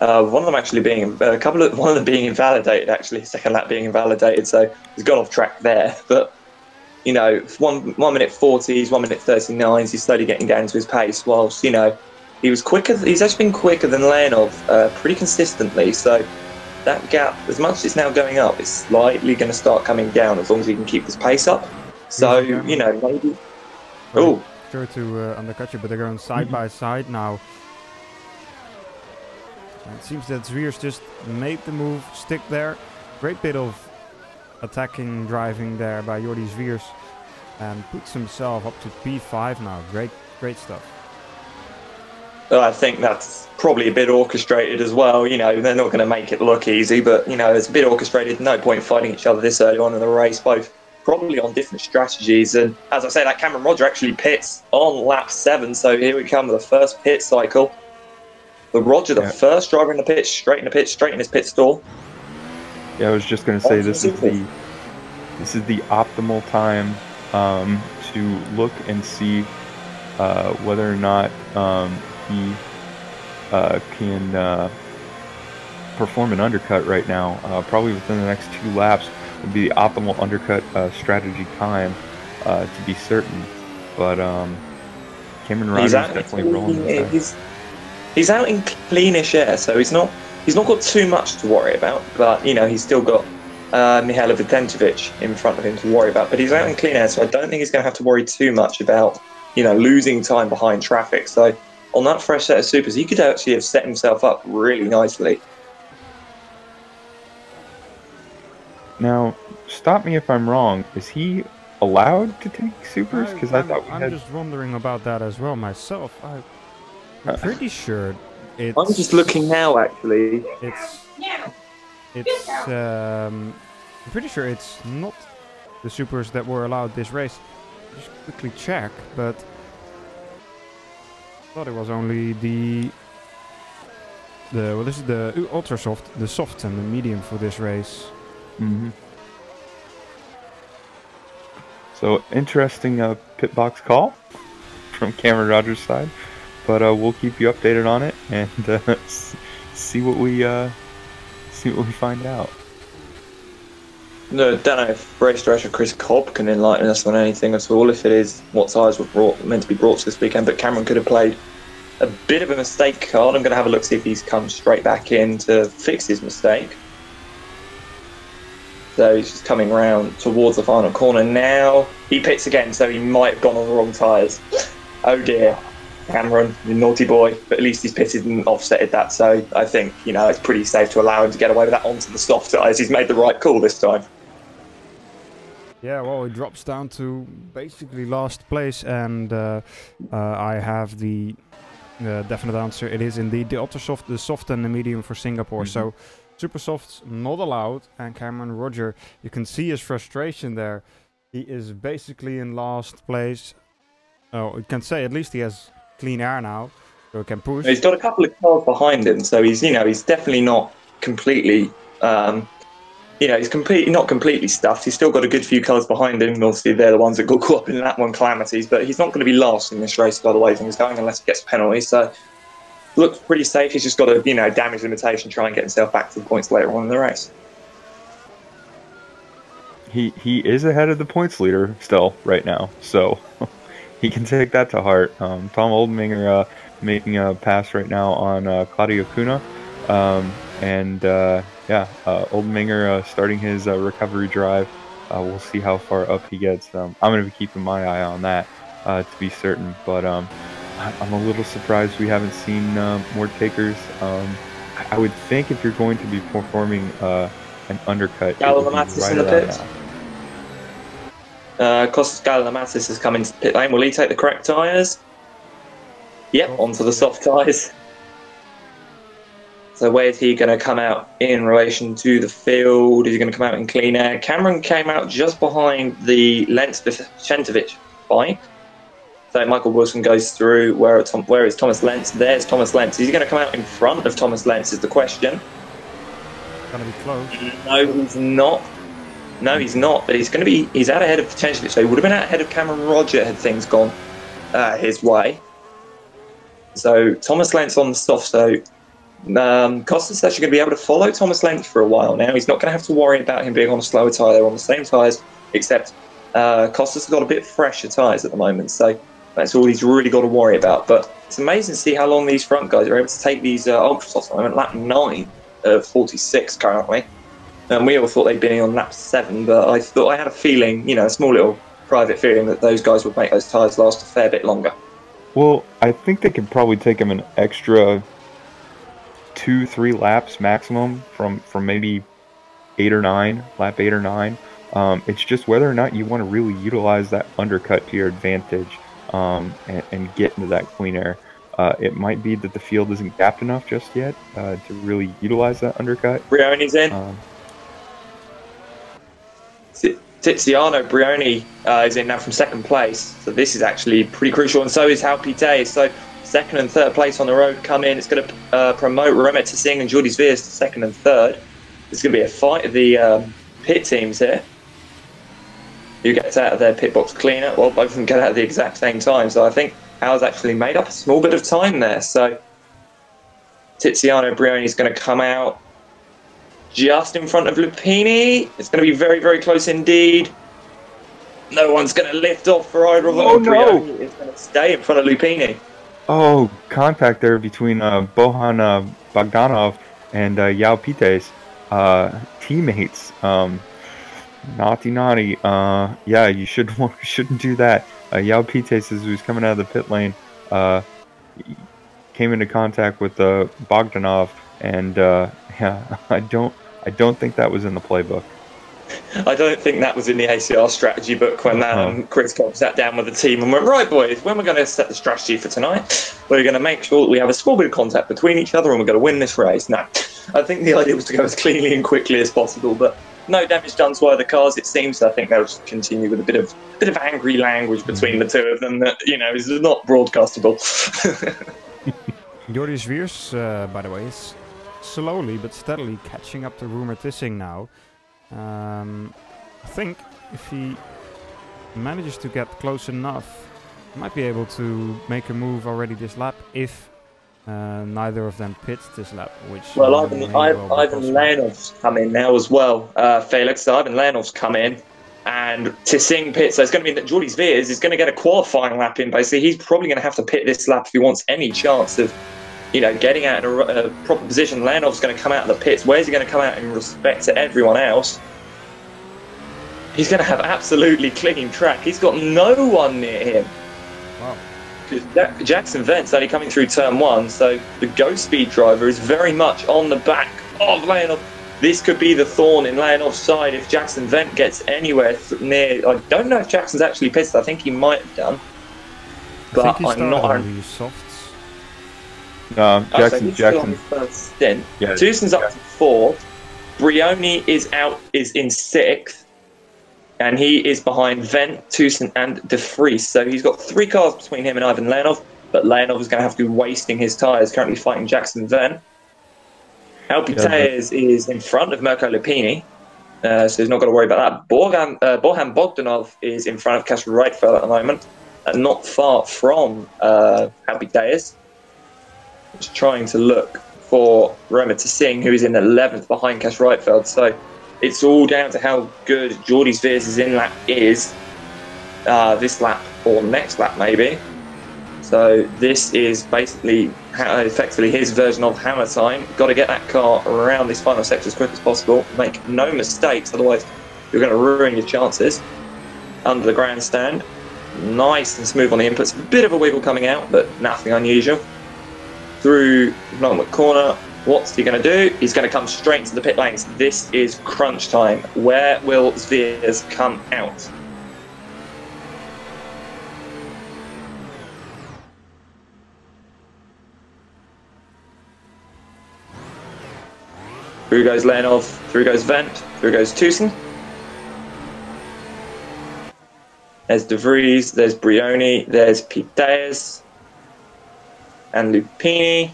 one of them actually being one of them being invalidated, actually, second lap being invalidated, so he's gone off track there. But 1 minute 40s, 1 minute 39s, he's slowly getting down to his pace. Whilst he was quicker. He's actually been quicker than Leonov pretty consistently. So that gap, as much as it's now going up, it's slightly going to start coming down as long as he can keep his pace up. So maybe. Oh, sure to undercut you, but they're going side by side now. And it seems that Zwiers just made the move, stick there. Great bit of attacking driving there by Jordi Zwiers, and puts himself up to P5 now. Great stuff. I think that's probably a bit orchestrated as well. You know, they're not going to make it look easy, but, you know, it's a bit orchestrated. No point fighting each other this early on in the race, both probably on different strategies. And as I say, that Cameron Roger actually pits on lap 7, so here we come with the first pit cycle. The Roger, the first driver in the pit, straight in his pit stall. Yeah, I was just going to say this is the optimal time to look and see whether or not he can perform an undercut right now. Probably within the next 2 laps would be the optimal undercut strategy time to be certain. But Cameron Rogers definitely rolling this time. He's out in cleanish air, so he's not got too much to worry about. But you know, he's still got Mihailo Videntovic in front of him to worry about. But he's out in clean air, so I don't think he's going to have to worry too much about, you know, losing time behind traffic. So on that fresh set of supers, he could actually have set himself up really nicely. Now, stop me if I'm wrong. Is he allowed to take supers? Because I thought I'm just wondering about that as well myself. I'm pretty sure it's... I'm just looking now, actually. I'm pretty sure it's not the supers that were allowed this race. Just quickly check, but I thought it was only well, this is the ultra soft, the soft and the medium for this race. Mm-hmm. So interesting pit box call from Cameron Rogers' side, but we'll keep you updated on it and see what we find out. No, don't know if race director Chris Cobb can enlighten us on anything at all. If it is what tyres were meant to be brought to this weekend, but Cameron could have played a bit of a mistake card. I'm going to have a look see if he's come straight back in to fix his mistake. So he's just coming round towards the final corner now. He pits again, so he might have gone on the wrong tyres. Oh dear, Cameron, you naughty boy. But at least he's pitted and offsetted that, so I think, you know, it's pretty safe to allow him to get away with that onto the soft tyres. He's made the right call this time. Yeah, well, it drops down to basically last place, and I have the definite answer. It is indeed the ultra soft, the soft and the medium for Singapore. Mm-hmm. So super soft's not allowed, and Cameron Roger, you can see his frustration there. He is basically in last place. Oh, you can say at least he has clean air now, so he can push. He's got a couple of cars behind him, so he's, you know, he's definitely not completely, you know, he's not completely stuffed. He's still got a good few cars behind him. Obviously, they're the ones that got caught up in that one calamities, but he's not going to be last in this race by the way things going unless he gets penalties. So looks pretty safe. He's just got to, you know, damage limitation, try and get himself back to the points later on in the race. He is ahead of the points leader still right now, so he can take that to heart. Tom Oldenminger making a pass right now on Claudio Cunha, and Oldenminger starting his recovery drive. We'll see how far up he gets. I'm going to be keeping my eye on that to be certain, but I'm a little surprised we haven't seen more takers. I would think if you're going to be performing an undercut, Galilamatis in the pit. Kostas Galilamatis has come into the pit lane. Will he take the correct tyres? Yep, onto the soft tyres. So where's he going to come out in relation to the field? Is he going to come out in clean air? Cameron came out just behind the Lentz Vicentovic bike. So Michael Wilson goes through. Where is Thomas Lentz? There's Thomas Lentz. Is he going to come out in front of Thomas Lentz is the question. Going to be close. No, he's not. No, he's not. But he's out ahead of potentially. So he would have been out ahead of Cameron Roger had things gone his way. So Thomas Lentz on the soft. So Kostas is actually going to be able to follow Thomas Lentz for a while now. He's not going to have to worry about him being on a slower tyre. They're on the same tyres, except Kostas has got a bit fresher tyres at the moment. So that's all he's really got to worry about. But it's amazing to see how long these front guys are able to take these ultra softs. I'm at lap 9 of 46 currently. And we all thought they'd been on lap 7, but I had a feeling, you know, a small little private feeling that those guys would make those tyres last a fair bit longer. Well, I think they could probably take him an extra 2-3 laps maximum from maybe 8 or 9, lap 8 or 9. It's just whether or not you want to really utilize that undercut to your advantage and get into that clean air. It might be that the field isn't gapped enough just yet to really utilize that undercut. Brioni's in. Tiziano Brioni is in now from 2nd place, so this is actually pretty crucial, and so is Halpite. So 2nd and 3rd place on the road come in. It's going to promote Romet to Singh and Jordi Sveers to 2nd and 3rd. It's going to be a fight of the pit teams here. Who gets out of their pit box cleaner? Well, both of them get out at the exact same time, so I think Hal's actually made up a small bit of time there. So Tiziano Brioni is going to come out just in front of Lupini. It's going to be very, very close indeed. No one's going to lift off for either of them. Oh, no. Brioni is going to stay in front of Lupini. Oh, contact there between Bohan Bogdanov and Yao Pites, teammates. Naughty. Yeah, you shouldn't do that. Yao Pites, as he was coming out of the pit lane, came into contact with Bogdanov, and yeah, I don't think that was in the playbook. I don't think that was in the ACR strategy book when Chris Cobb sat down with the team and went, right, boys, when we're going to set the strategy for tonight, we're going to make sure that we have a small bit of contact between each other and we're going to win this race. No, I think the idea was to go as cleanly and quickly as possible, but no damage done to either cars, it seems. I think they'll just continue with a bit of angry language between the two of them that, you know, is not broadcastable. Jordi Sveers, by the way, is slowly but steadily catching up to Rumer Tissing now. I think if he manages to get close enough, he might be able to make a move already this lap if neither of them pits this lap. Which Ivan Leonov's come in now as well, Felix. So Ivan Leonov's come in, and Tissing pits. So it's going to mean that Jordi Sveers is going to get a qualifying lap in. Basically, he's probably going to have to pit this lap if he wants any chance of, you know, getting out in a proper position. Leonov's going to come out of the pits. Where's he going to come out in respect to everyone else? He's going to have absolutely clean track. He's got no one near him. Wow. Because Jackson Vent's only coming through turn 1, so the Ghost Speed driver is very much on the back of Leonov. This could be the thorn in Leonov's side if Jackson Vent gets anywhere near. I don't know if Jackson's actually pissed. I think he might have done. But I'm not. Softs. No, Jackson. His first stint. Yeah, Tucson's up to 4th. Brioni is in 6th. And he is behind Vent, Tucson, and De Vries. So he's got 3 cars between him and Ivan Leonov. But Leonov is going to have to be wasting his tyres, currently fighting Jackson Vent. Alpiteas is in front of Mirko Lupini. So he's not got to worry about that. Bohan Bogdanov is in front of Kasper Reitfeld at the moment. And not far from Alpiteas. Just trying to look for Roma to Singh, who is in 11th behind Kasper Reitfeld. So it's all down to how good Jordi Sveers' in-lap is this lap or next lap maybe. So this is basically effectively his version of hammer time. Got to get that car around this final sector as quick as possible. Make no mistakes, otherwise you're going to ruin your chances. Under the grandstand. Nice and smooth on the inputs. A bit of a wiggle coming out, but nothing unusual. Through Longwood corner. What's he going to do? He's going to come straight to the pit lanes. This is crunch time. Where will Sveers come out? Through goes Leonov, through goes Vent, through goes Tucson. There's De Vries, there's Brioni, there's Piteas, and Lupini.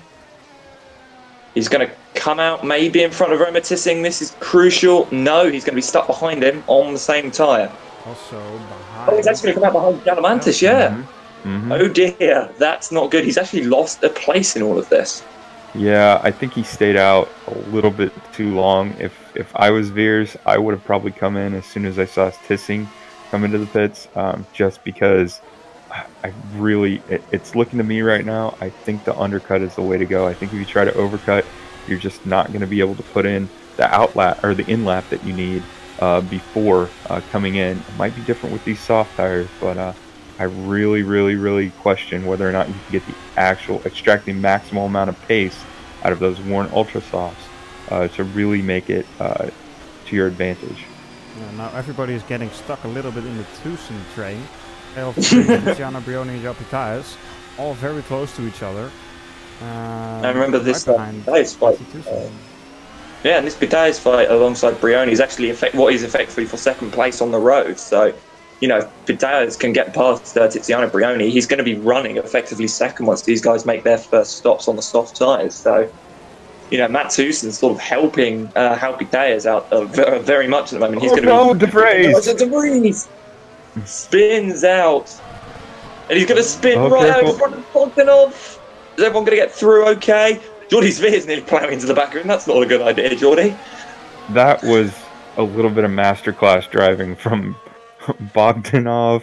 He's going to come out maybe in front of Roma Tissing. This is crucial. No, he's going to be stuck behind him on the same tyre. Also behind. Oh, he's actually going to come out behind Galamantis, yeah. Oh dear, that's not good. He's actually lost a place in all of this. Yeah, I think he stayed out a little bit too long. If I was Veers, I would have probably come in as soon as I saw Tissing come into the pits, just because it's looking to me right now, I think the undercut is the way to go. I think if you try to overcut, you're just not going to be able to put in the outlap or the in-lap that you need before coming in. It might be different with these soft tires, but I really question whether or not you can get extract the maximal amount of pace out of those worn ultra softs to really make it to your advantage. Yeah, now everybody is getting stuck a little bit in the Tucson train. Tiziano, Brioni and Jopi Tires, all very close to each other. I remember this behind Pitayas fight. Yeah, and this Pitayas fight alongside Brioni is actually what is effectively for second place on the road. So, you know, if Pitayas can get past Tiziano Brioni, he's going to be running effectively second once these guys make their first stops on the soft tyres. So, you know, Matt Tusson's sort of helping Hal Pitayas out very much at the moment. He's going to be... De Vries! De Vries spins out. And he's going to spin right out in front of Bogdanov. Is everyone going to get through okay? Jordi Sveer's nearly ploughing into the back room. That's not a good idea, Jordi. That was a little bit of masterclass driving from Bogdanov,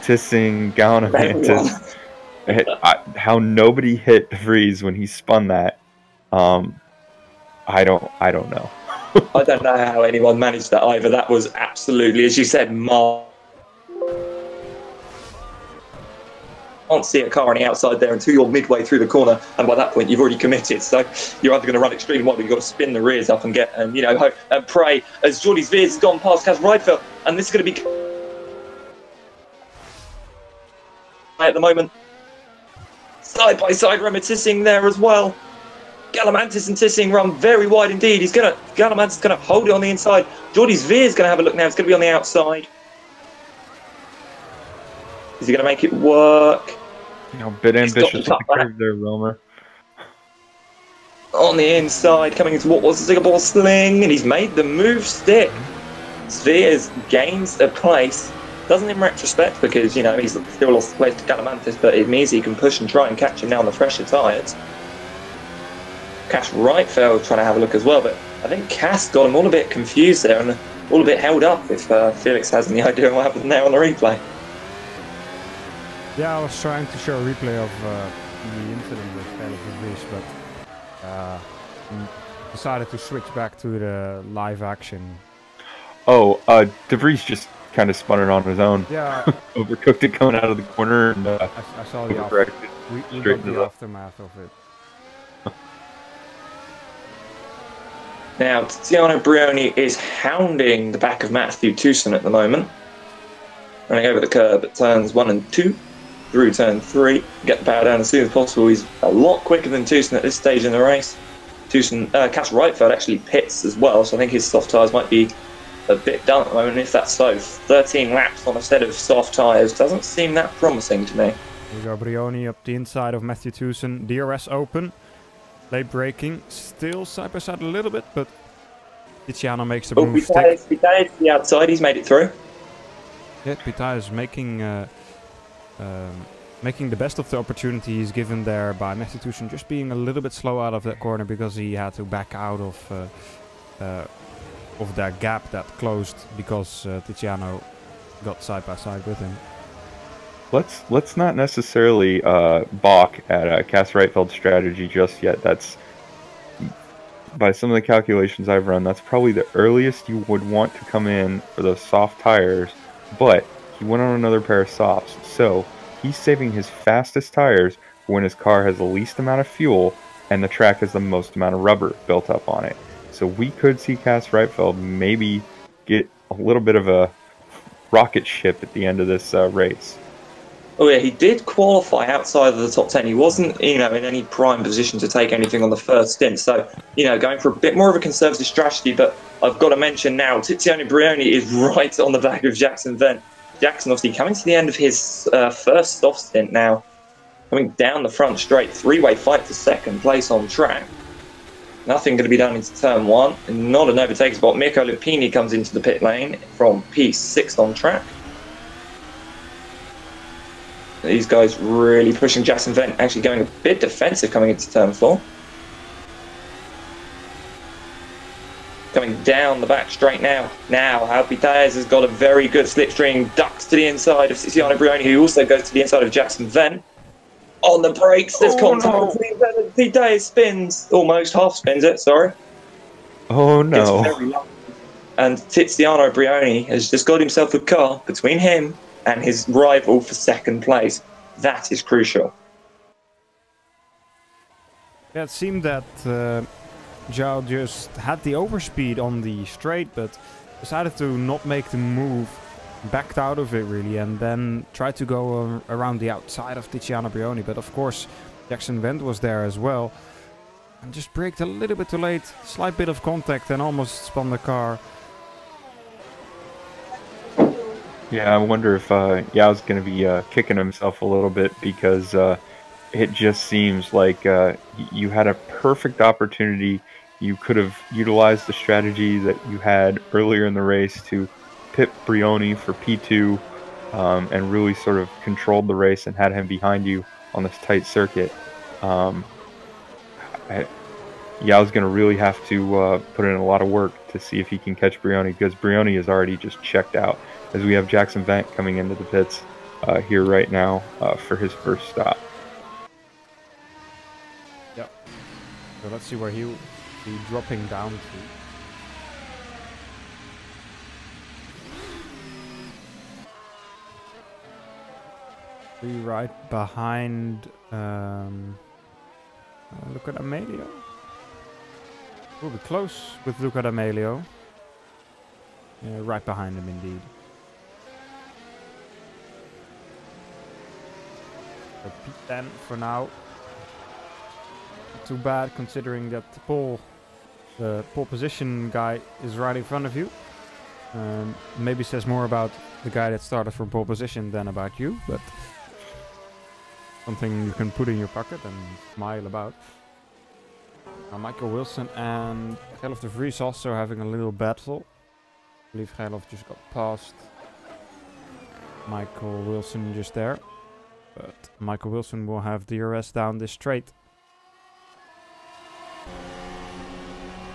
Tissing, Gallinemantis. How nobody hit De Vries when he spun that. I don't know. I don't know how anyone managed that either. That was absolutely, as you said, can't see a car on the outside there until you're midway through the corner, and by that point you've already committed. So you're either going to run extremely wide, or you've got to spin the rears up and get and hope and pray as Jordi Sveers has gone past Cas Rydveld, and this is going to be at the moment. Side by side, Remo Tissing there as well. Gallinemantis and Tissing run very wide indeed. Gallinemantis is going to hold it on the inside. Jordi Sveers is going to have a look now. It's going to be on the outside. Is he going to make it work? A bit ambitious on the curve there, Wilmer. On the inside, coming into what was a Singapore sling, and he's made the move stick. Sveers gains a place. Doesn't in retrospect, because, he's still lost the place to Gallinemantis, but it means he can push and try and catch him now on the fresher tyres. Cas Rydveld trying to have a look as well, but I think Cas got him all a bit confused there and all a bit held up if Felix has any idea what happened there on the replay. Yeah, I was trying to show a replay of the incident with Felix De Vries, but decided to switch back to the live action. Oh, De Vries just kind of spun it on his own. Yeah. Overcooked it coming out of the corner, and I saw the aftermath of it. Now, Tiziano Brioni is hounding the back of Matthew Tusson at the moment. Running over the curb at turns 1 and 2. Through turn 3, get the power down as soon as possible. He's a lot quicker than Tusson at this stage in the race. Cas Rydveld actually pits as well, so I think his soft tyres might be a bit done at the moment. If that's so, 13 laps on a set of soft tyres doesn't seem that promising to me. Here we go, Brioni up the inside of Matthew Tusson. DRS open, late braking, still side by side a little bit, but Tiziano makes the move stick. Pitayas the outside, he's made it through. Yeah, Pitayas is making the best of the opportunity he's given there by Matthew Tusson, just being a little bit slow out of that corner because he had to back out of that gap that closed because Tiziano got side by side with him. Let's not necessarily balk at Cas Rydveld's strategy just yet. That's, by some of the calculations I've run, that's probably the earliest you would want to come in for those soft tires, but he went on another pair of softs, so he's saving his fastest tires for when his car has the least amount of fuel and the track has the most amount of rubber built up on it. So we could see Cas Rydveld maybe get a little bit of a rocket ship at the end of this race. Oh yeah, he did qualify outside of the top 10. He wasn't, in any prime position to take anything on the first stint. So, going for a bit more of a conservative strategy. But I've got to mention now, Tiziano Brioni is right on the back of Jackson Venn. Jackson obviously coming to the end of his first soft stint now. Coming down the front straight, three-way fight for second place on track. Nothing going to be done into turn 1. Not an overtake spot. Mirko Lupini comes into the pit lane from P6 on track. These guys really pushing Jackson Venn, actually going a bit defensive coming into turn 4. Coming down the back straight now. Now, Hal Pitayas has got a very good slipstream, ducks to the inside of Tiziano Brioni, who also goes to the inside of Jackson Venn. On the brakes, there's contact between Venn and Pitayas, spins, almost half spins it, sorry. Oh no. And Tiziano Brioni has just got himself a car between him and his rival for second place. That is crucial. Yeah, it seemed that Zhao just had the overspeed on the straight, but decided to not make the move, backed out of it really, and then tried to go around the outside of Tiziano Brioni. But of course, Jackson Wendt was there as well, and just braked a little bit too late. Slight bit of contact and almost spun the car. Yeah, I wonder if Yao's going to be kicking himself a little bit, because it just seems like you had a perfect opportunity. You could have utilized the strategy that you had earlier in the race to pit Brioni for P2 and really sort of controlled the race and had him behind you on this tight circuit. Yao's going to really have to put in a lot of work to see if he can catch Brioni, because Brioni is already just checked out, as we have Jackson Wendt coming into the pits here right now for his first stop. Yep. So let's see where he'll be dropping down to. Be right behind. Look at Amelio. We'll be close with Luca D'Amelio. Yeah, right behind him indeed. So P10 for now. Not too bad considering that the pole position guy is right in front of you. Maybe says more about the guy that started from pole position than about you, but something you can put in your pocket and smile about. Now Michael Wilson and Gerlof de Vries also having a little battle. I believe Gerlof just got past Michael Wilson just there. But Michael Wilson will have DRS down this straight.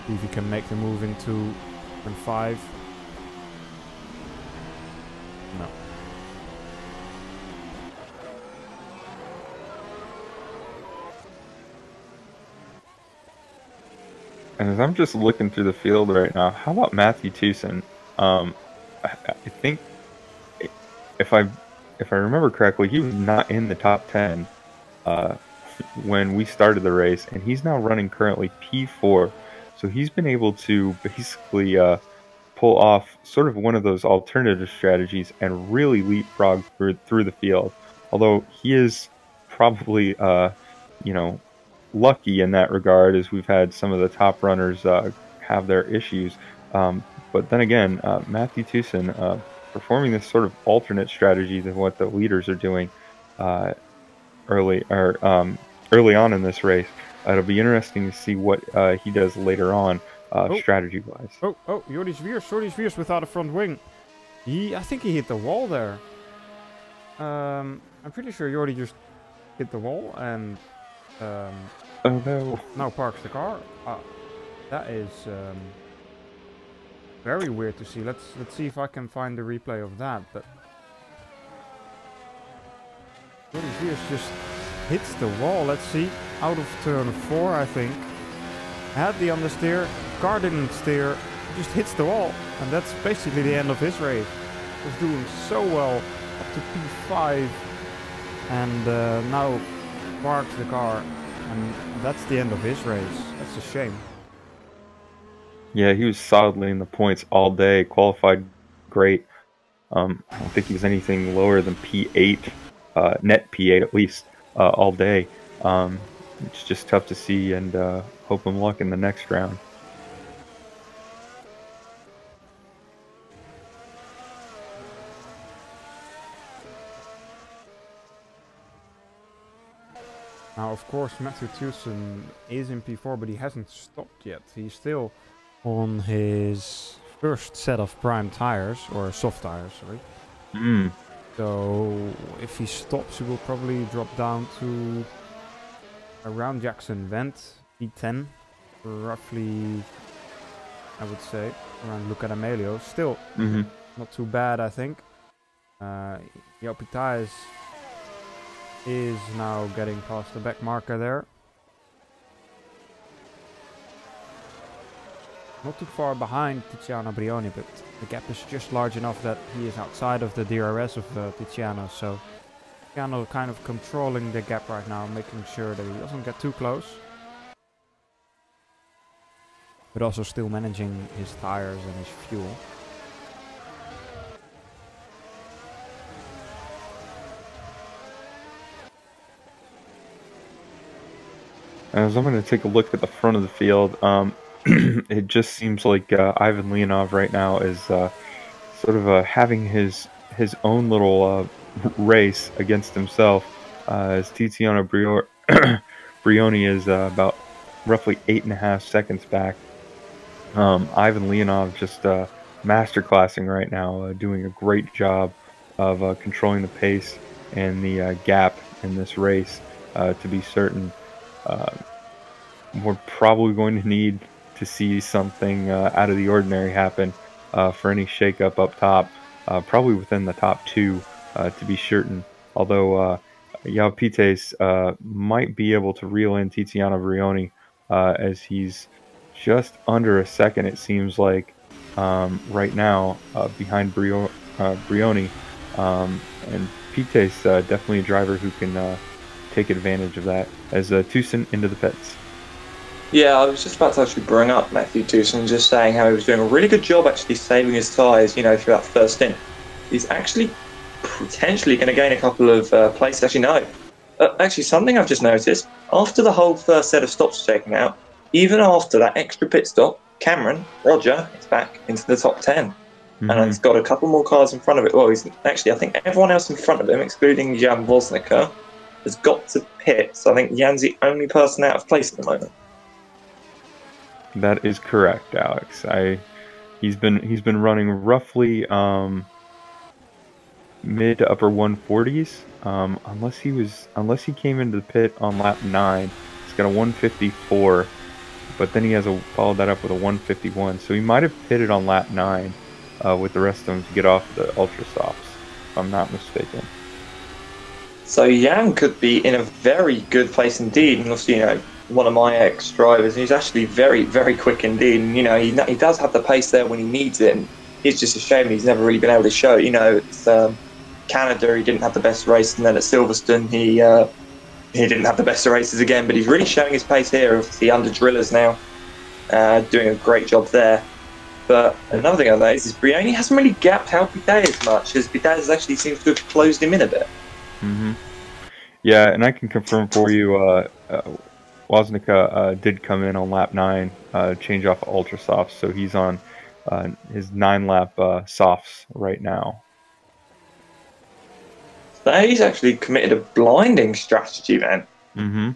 See if he can make the move into turn 5. No. And as I'm just looking through the field right now, how about Matthew Tucson? I think if I remember correctly, he was not in the top 10 when we started the race, and he's now running currently P4. So he's been able to basically pull off sort of one of those alternative strategies and really leapfrog through the field. Although he is probably, lucky in that regard, as we've had some of the top runners have their issues. But then again, Matthew Tucson performing this sort of alternate strategy than what the leaders are doing early on in this race. It'll be interesting to see what he does later on, strategy-wise. Oh, Jordi Zwiers without a front wing. I think he hit the wall there. I'm pretty sure Jordi just hit the wall and oh no! Now parks the car. That is very weird to see. Let's see if I can find the replay of that. But Jordi Zwiers just hits the wall. Let's see. Out of turn 4, I think. Had the understeer. Car didn't steer. Just hits the wall. And that's basically the end of his race. Was doing so well up to P5. And now parks the car. And that's the end of his race. That's a shame. Yeah, he was solidly in the points all day. Qualified great. I don't think he was anything lower than P8, net P8 at least, all day. It's just tough to see, and hope him luck in the next round. Now, of course, Matthew Tucson is in P4, but he hasn't stopped yet. He's still on his first set of prime tires, or soft tires, sorry. So, if he stops, he will probably drop down to around Jackson Wendt, P10, roughly, I would say, around Luca D'Amelio. Still, not too bad, I think. Jopi Thijs is now getting past the back marker there. Not too far behind Tiziano Brioni, but the gap is just large enough that he is outside of the DRS of Tiziano. So Tiziano kind of controlling the gap right now, making sure that he doesn't get too close. but also still managing his tires and his fuel. As I'm going to take a look at the front of the field, it just seems like Ivan Leonov right now is sort of having his own little race against himself. As Tiziano Brioni is about roughly 8.5 seconds back. Ivan Leonov just masterclassing right now, doing a great job of controlling the pace and the gap in this race. To be certain, we're probably going to need to see something out of the ordinary happen for any shakeup up top, probably within the top 2 to be certain. Although Yao Pites might be able to reel in Tiziano Brioni as he's just under a second, it seems like, right now behind Brioni. And Pites definitely a driver who can take advantage of that as Tucson into the pits. Yeah, I was just about to actually bring up Matthew Tucson, just saying how he was doing a really good job actually saving his tyres, you know, throughout the first stint. He's actually potentially going to gain a couple of places. Actually, no. Actually, something I've just noticed, after the whole first set of stops taken out, even after that extra pit stop, Cameron, Roger, is back into the top 10. Mm-hmm. And he's got a couple more cars in front of it. Well, he's actually, I think everyone else in front of him, excluding Jan Woznica, has got to pit. So I think Jan's the only person out of place at the moment. That is correct, Alex. He's been running roughly mid to upper 140s. Unless he came into the pit on lap 9, he's got a 154, but then he has followed that up with a 151. So he might have pitted on lap 9 with the rest of them to get off the ultra softs, if I'm not mistaken. So Jan could be in a very good place indeed, and also, you know, one of my ex-drivers, he's actually very, very quick indeed, and, you know, he does have the pace there when he needs it, and it's just a shame he's never really been able to show it. You know, it's Canada, he didn't have the best race, and then at Silverstone, he didn't have the best races again, but he's really showing his pace here. Obviously under drillers now, doing a great job there. But another thing I noticed is Brioni hasn't really gapped out Bidet as much, as Bidet actually seems to have closed him in a bit. Mm-hmm. Yeah, and I can confirm for you, Woznica did come in on lap 9, change off of ultra softs, so he's on his 9-lap softs right now. So he's actually committed a blinding strategy, man. Mm-hmm.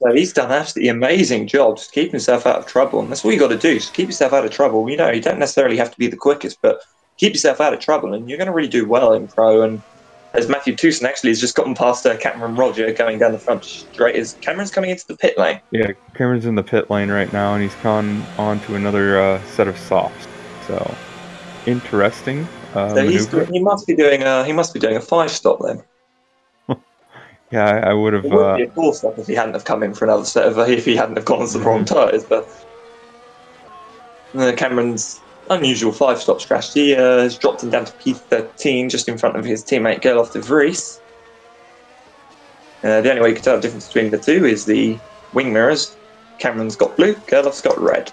So he's done an absolutely amazing job to keep himself out of trouble, and that's all you got to do. Just keep yourself out of trouble. You know, you don't necessarily have to be the quickest, but keep yourself out of trouble, and you're going to really do well in pro. And as Matthew Tucson actually has just gotten past Cameron Roger going down the front straight, as Cameron's coming into the pit lane. Yeah, Cameron's in the pit lane right now, and he's gone on to another set of softs. So interesting. So he must be doing a 5-stop then. Yeah, I would have. It would be a 4-stop if he hadn't have come in for another set of if he hadn't have gone on the wrong tyres. But Cameron's unusual 5-stop strategy has dropped him down to P13, just in front of his teammate Gerlof de Vries. The only way you can tell the difference between the two is the wing mirrors. Cameron's got blue, Gerlof's got red.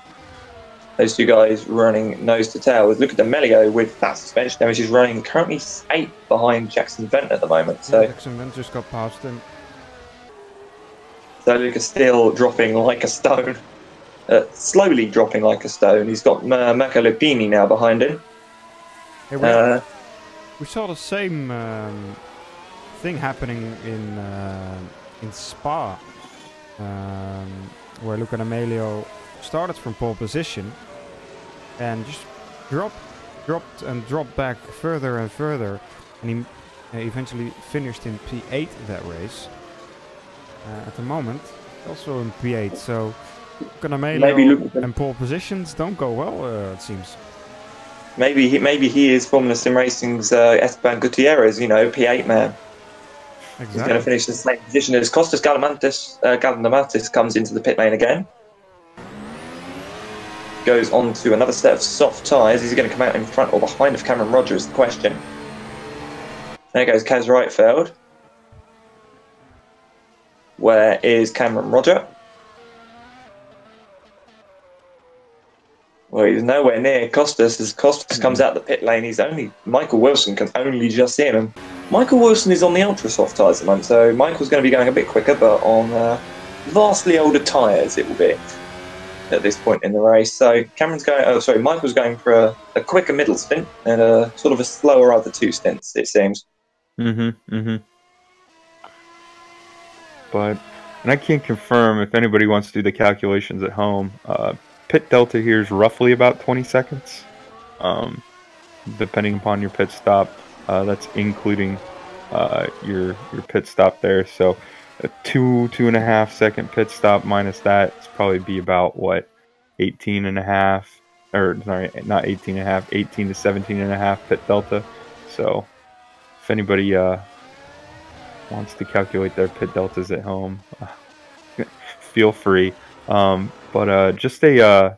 Those two guys running nose to tail. With Luca D'Amelio with that suspension damage, he's running currently 8th behind Jackson Vent at the moment. So Jackson Vent just got past him. So Luca's still dropping like a stone. Slowly dropping like a stone. He's got Mirko Lupini now behind him. Hey, we saw the same thing happening in Spa, where Luca D'Amelio started from pole position and just dropped back further and further, and he eventually finished in P8 that race. At the moment, also in P8, so Luca D'Amelio and pole positions don't go well, it seems. Maybe he is Formula SimRacing's Esteban Gutierrez, you know, P8 man. Exactly. He's going to finish the same position as Costas Galanamatis comes into the pit lane again. Goes on to another set of soft tyres. Is he going to come out in front or behind of Cameron Roger is the question. There goes Kaz Reitfeld. Where is Cameron Roger? Well, he's nowhere near Costas. As Costas comes out the pit lane, Michael Wilson can only just see him. Michael Wilson is on the ultra soft tyres at the moment, so Michael's going to be going a bit quicker, but on vastly older tyres it will be at this point in the race. So Michael's going for a quicker middle stint and a sort of a slower other two stints, it seems. But, and I can't confirm if anybody wants to do the calculations at home. Pit delta here is roughly about 20 seconds, depending upon your pit stop. That's including your pit stop there. So a 2.5 second pit stop minus that is probably be about what, 18.5, or sorry, not 18.5, 18 to 17.5 pit delta. So if anybody wants to calculate their pit deltas at home, feel free. But just a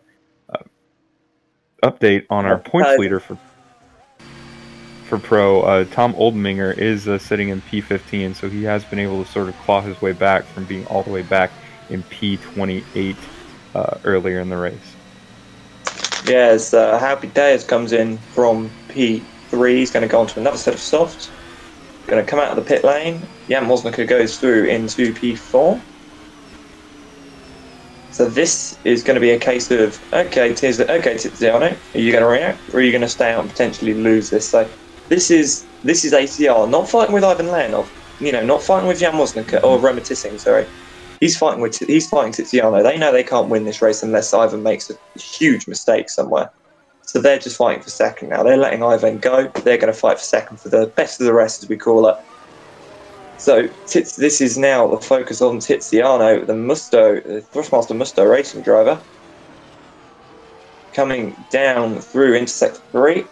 update on our points leader for Pro. Tom Oldminger is sitting in P15, so he has been able to sort of claw his way back from being all the way back in P28 earlier in the race. Yes, Happy Days comes in from P3. He's going to go on to another set of softs. Going to come out of the pit lane. Jan Mosnica goes through into P4. So this is going to be a case of, okay, Tiziano, are you going to react, or are you going to stay out and potentially lose this? So this is ACR, not fighting with Ivan Leonov, not fighting with Jan Mosnica or Roma Tissing, sorry. He's fighting Tiziano. They know they can't win this race unless Ivan makes a huge mistake somewhere. So they're just fighting for second now. They're letting Ivan go. They're going to fight for second for the best of the rest, as we call it. So this is now the focus on Tiziano, the Thrustmaster Musto racing driver, coming down through into sector 3.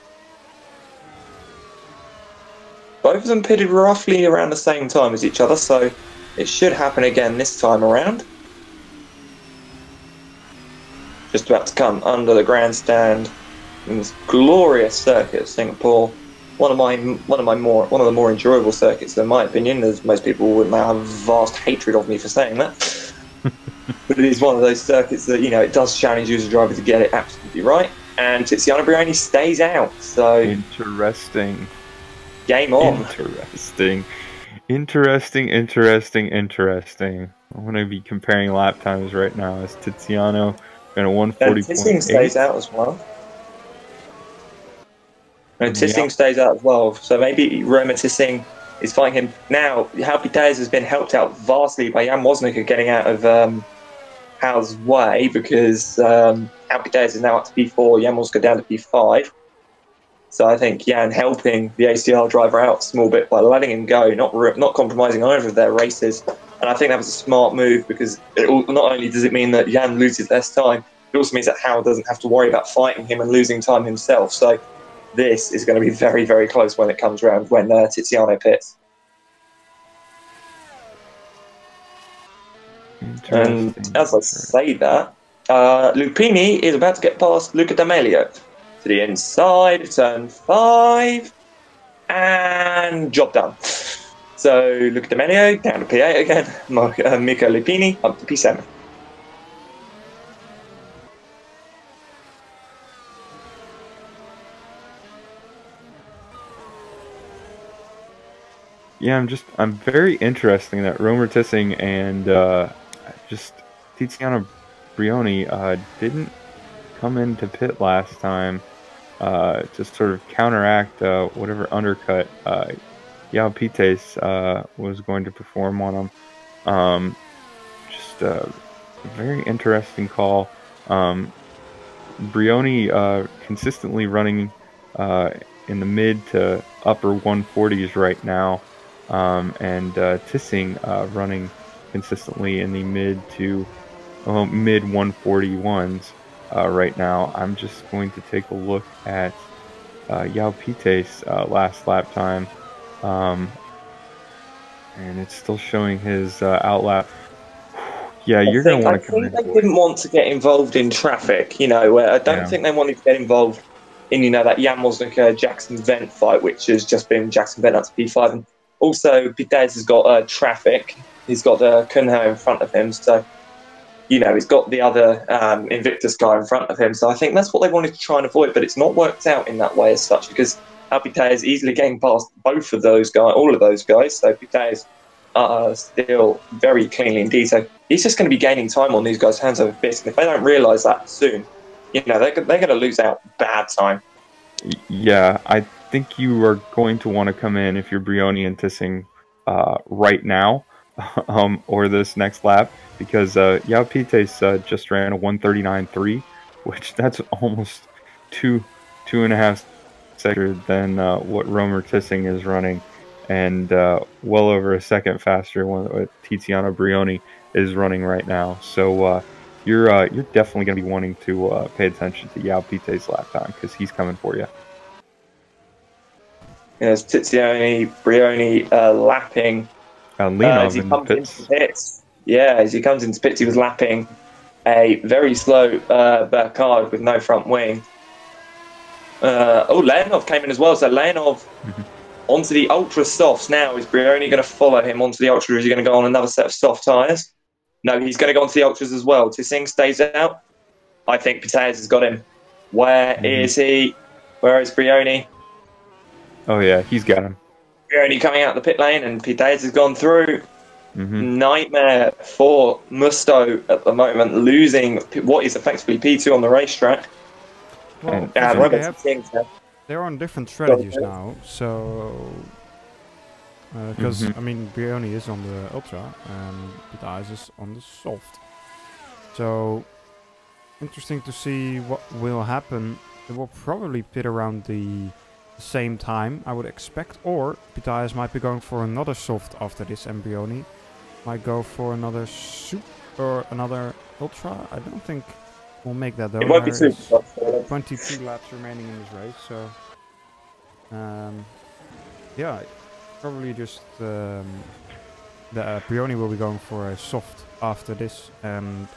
Both of them pitted roughly around the same time as each other, so it should happen again this time around. Just about to come under the grandstand in this glorious circuit, Singapore. One of the more enjoyable circuits, in my opinion. As most people would now have vast hatred of me for saying that, but it is one of those circuits that it does challenge you as a driver to get it absolutely right. And Tiziano Brioni stays out. So interesting. Game on. Interesting. I'm going to be comparing lap times right now as Tiziano and a 140.8. Tissing stays out as well. And Tissing stays out as well, so maybe Roma Tissing is fighting him. Now, Happy Days has been helped out vastly by Jan Woznica getting out of Hal's way, because Happy Days is now up to P4, Jan Woznica down to P5. So I think Jan helping the ACR driver out a small bit by letting him go, not compromising either of their races. And I think that was a smart move, because not only does it mean that Jan loses less time, it also means that Hal doesn't have to worry about fighting him and losing time himself. So this is going to be very, very close when it comes around, when Tiziano pits. And as I say that, Lupini is about to get past Luca D'Amelio to the inside, turn 5, and job done. So Luca D'Amelio down to P8 again, Mika Lupini up to P7. Yeah, I'm very interesting that Romer Tissing and just Tiziano Brioni didn't come into pit last time to sort of counteract whatever undercut Yao Pites was going to perform on him. Just a very interesting call. Brioni consistently running in the mid to upper 140s right now. And Tissing running consistently in the mid 141s right now. I'm just going to take a look at Yao Pites' last lap time, and it's still showing his outlap. Yeah, you're going to want to come in. I think they didn't want to get involved in traffic, where I don't think they wanted to get involved in, that Jan Woznica Jackson Vent fight, which has just been Jackson Vent up to P5. And also, Pites has got traffic. He's got Kunho in front of him, so you know, he's got the other Invictus guy in front of him. So I think that's what they wanted to try and avoid, but it's not worked out in that way as such, because Pite is easily getting past both of those guys, all of those guys. So Pite is still very cleanly indeed. So he's just going to be gaining time on these guys' hands over fist. And if they don't realise that soon, you know, they're going to lose out bad time. Yeah, I think you are going to want to come in if you're Brioni and Tissing right now, or this next lap, because Yao Pite's just ran a 139.3, which that's almost two and a half seconds than what Romer Tissing is running, and well over a second faster than what Tiziano Brioni is running right now. So you're definitely going to be wanting to pay attention to Yao Pite's lap time, because he's coming for you. There's Tiziano Brioni lapping as he comes into pits. Yeah, as he comes into pits, he was lapping a very slow Burkard with no front wing. Leonov came in as well. So Leonov onto the ultra softs now. Is Brioni going to follow him onto the ultra, or is he going to go on another set of soft tyres? No, he's going to go onto the ultras as well. Tissing stays out. I think Pitaez has got him. Where is he? Where is Brioni? Oh yeah, he's got him. Brioni coming out the pit lane, and Pitaez has gone through. Nightmare for Musto at the moment, losing what is effectively P2 on the racetrack. Well, they're on different strategies now, so because I mean Brioni is on the ultra and Pitaez is on the soft. So interesting to see what will happen. They will probably pit around the same time, I would expect, or Pitaez might be going for another soft after this, and Brioni might go for another super or another ultra. I don't think we'll make that though. It won't be super. 22 laps remaining in this race, so yeah, probably just the Brioni will be going for a soft after this, and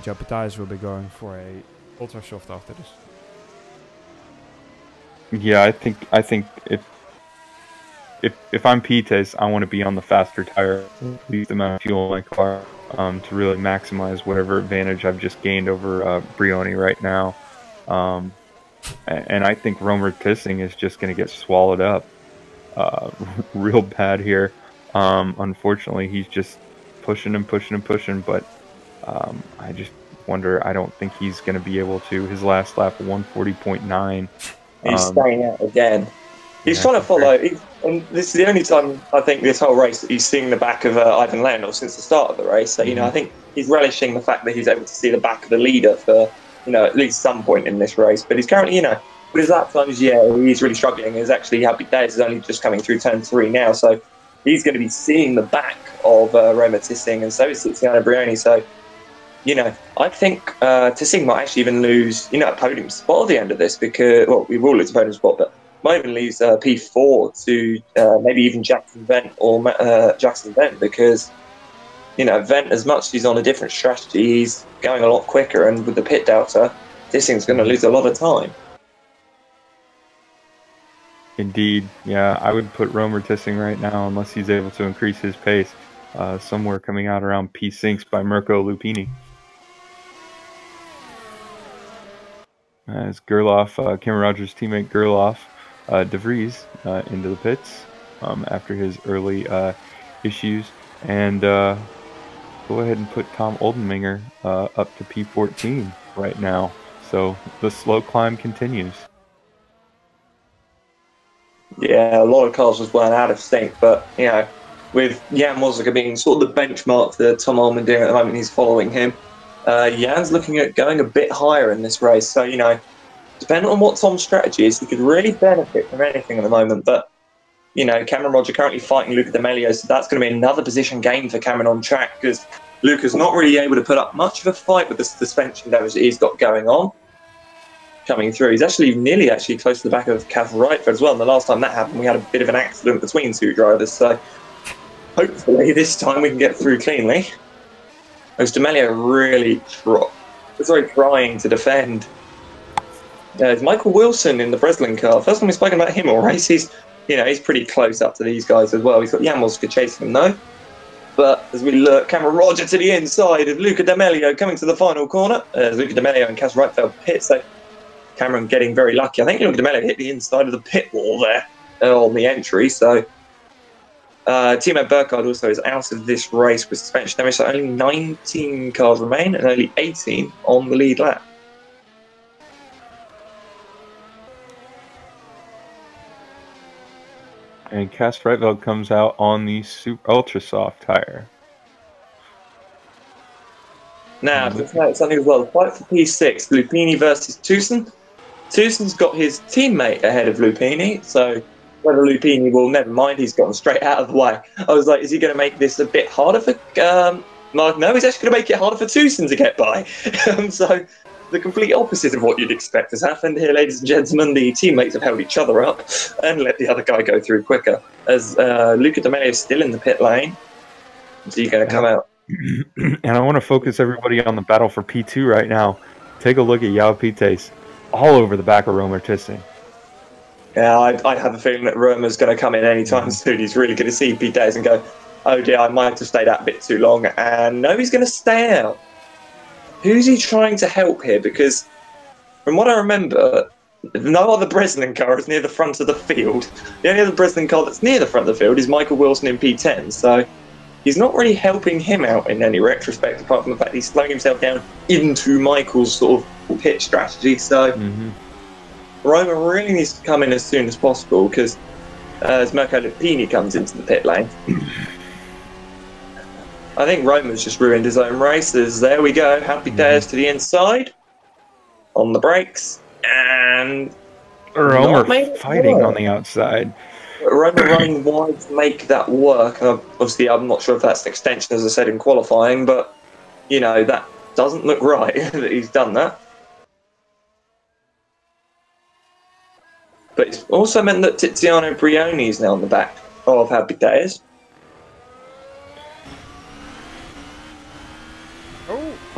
Joe Pitaez will be going for a ultra soft after this. Yeah, I think if I'm Pitaez, I want to be on the faster tire, leave the amount of fuel in my car, to really maximize whatever advantage I've just gained over Brioni right now. And I think Romer Tissing is just going to get swallowed up real bad here. Unfortunately, he's just pushing and pushing and pushing, but I just wonder, I don't think he's going to be able to. His last lap, 140.9. He's staying out again. He's trying to follow, and this is the only time I think this whole race that he's seeing the back of Ivan Leonov since the start of the race. So, you know, I think he's relishing the fact that he's able to see the back of the leader for, you know, at least some point in this race. But he's currently, you know, with his lap times, yeah, he's really struggling. He's actually, Happy Days is only just coming through turn 3 now. So he's going to be seeing the back of Romer Tissing, and so is Tiziano Brioni. So, you know, I think Tissing might actually even lose, you know, a podium spot at the end of this, because, well, we will lose a podium spot, but might even lose P4 to maybe even Jackson Vent or Jackson Vent, because, you know, Vent, as much as he's on a different strategy, he's going a lot quicker, and with the pit delta, Tissing's going to lose a lot of time. Indeed, yeah, I would put Romer Tissing right now, unless he's able to increase his pace, somewhere coming out around P6 by Mirko Lupini. As Gerloff, Cameron Rogers' teammate Gerloff, De Vries into the pits after his early issues, and go ahead and put Tom Oldenminger up to P14 right now. So the slow climb continues. Yeah, a lot of cars just weren't out of sync, but, you know, with Jan Mosika being sort of the benchmark that Tom Ullman doing at the moment, he's following him. Jan's looking at going a bit higher in this race, so, you know, depending on what Tom's strategy is, he could really benefit from anything at the moment. But, you know, Cameron Roger currently fighting Luca D'Amelio, so that's going to be another position gain for Cameron on track, because Luca's not really able to put up much of a fight with the suspension damage that he's got going on. Coming through, he's actually nearly close to the back of Cav Rightford as well, and the last time that happened we had a bit of an accident between two drivers, so hopefully this time we can get through cleanly. As D'Amelio really trying to defend. There's Michael Wilson in the Breslin car. First time we've spoken about him all race. He's pretty close up to these guys as well. He's got Jan Mosika chasing him though. But as we look, Cameron Roger to the inside of Luca D'Amelio coming to the final corner. As Luca D'Amelio and Cas Rifeld pit, so Cameron getting very lucky. I think Luca D'Amelio hit the inside of the pit wall there on the entry, so Timo Burkhardt also is out of this race with suspension damage, so only 19 cars remain and only 18 on the lead lap. And Cas Rifeld comes out on the super ultra soft tire. Now, to note something as well, the fight for P6, Lupini versus Tucson. Tucson's got his teammate ahead of Lupini, so whether Lupini will, never mind, he's gotten straight out of the way. I was like, is he going to make this a bit harder for Mark? No, he's actually going to make it harder for Tucson to get by. So the complete opposite of what you'd expect has happened here, ladies and gentlemen. The teammates have held each other up and let the other guy go through quicker. As Luca D'Amelio is still in the pit lane. Is he going to come out? And I want to focus everybody on the battle for P2 right now. Take a look at Yao Pites all over the back of Romer Tissing. Yeah, I have a feeling that Romer's going to come in anytime soon. He's really going to see Pites and go, oh dear, I might have stayed out a bit too long. And no, he's going to stay out. Who's he trying to help here? Because from what I remember, no other Bresnan car is near the front of the field. The only other Bresnan car that's near the front of the field is Michael Wilson in P10. So he's not really helping him out in any retrospect, apart from the fact he's slowing himself down into Michael's sort of pit strategy. So Romer really needs to come in as soon as possible, because as Mirko Lupini comes into the pit lane, I think Romer's just ruined his own races. There we go. Happy days to the inside. On the brakes. And Romer fighting on the outside. Romer running wide to make that work. Obviously, I'm not sure if that's an extension, as I said, in qualifying, but, you know, that doesn't look right that he's done that. But it's also meant that Tiziano Brioni is now on the back of Happy Days.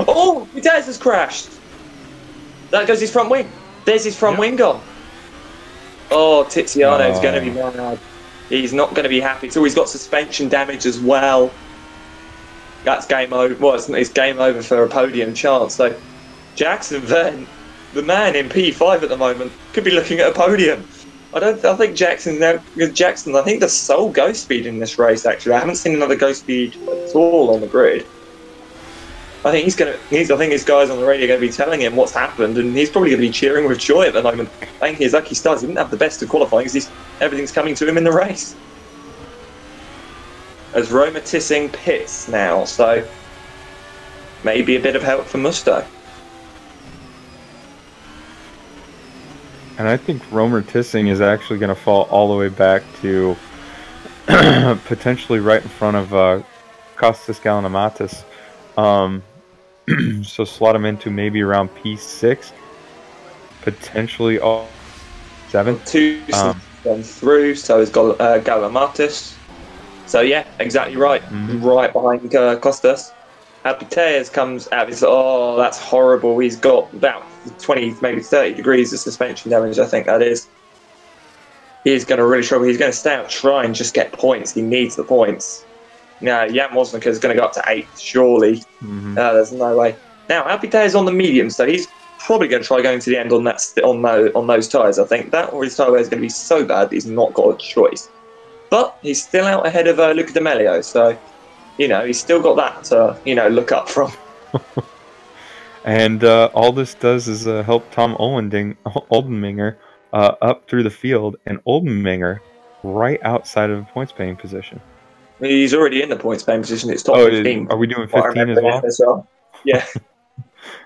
Oh, Pites has crashed. That goes his front wing. There's his front wing gone. Oh, Tiziano's going to be mad. He's not going to be happy. So he's got suspension damage as well. That's game over. Well, it's game over for a podium chance. So Jackson Venn, the man in P5 at the moment, could be looking at a podium. I think Jackson now. Jackson, I think the sole ghost speed in this race. Actually, I haven't seen another ghost speed at all on the grid. I think I think his guys on the radio are going to be telling him what's happened, and he's probably going to be cheering with joy at the moment. I think his lucky stars. He didn't have the best of qualifying because everything's coming to him in the race. As Romer Tissing pits now, so maybe a bit of help for Musto. And I think Romer Tissing is actually going to fall all the way back to potentially right in front of Costas Galanamatis. So slot him into maybe around P6, potentially all 7. 2 gone through, so he's got Galamatis. So yeah, exactly right. Right behind Costas. Happy comes out of his. Oh, that's horrible. He's got about 20, maybe 30 degrees of suspension damage, I think that is. He's going to really struggle. He's going to stay out, try and just get points. He needs the points. Now, Jan Woznica is going to go up to 8, surely. There's no way. Now, Happy is on the medium, so he's probably going to try going to the end on those tyres, I think. That or his tyre wear is going to be so bad that he's not got a choice. But he's still out ahead of Luca D'Amelio, so, you know, he's still got that to, you know, look up from. And all this does is help Tom Oldenminger up through the field, and Oldenminger right outside of the points-paying position. He's already in the points-paying position. It's top 15. Are we doing 15 as well? FSR. Yeah.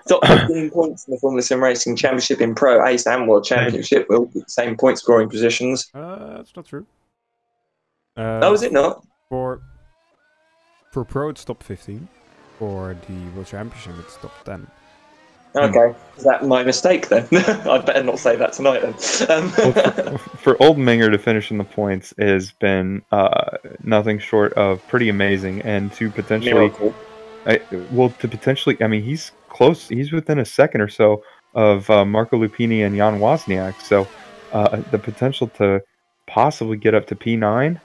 Top 15 points in the Formula SimRacing Championship in Pro, Ace and World Championship. We'll be the same point-scoring positions. That's not true. Oh, is it not? For Pro, it's top 15. For the World Championship, it's top 10. Okay, is that my mistake then? I'd better not say that tonight then. For Oldenminger to finish in the points has been nothing short of pretty amazing, and to potentially, I mean, he's close. He's within a second or so of Marco Lupini and Jan Wozniak. So the potential to possibly get up to P9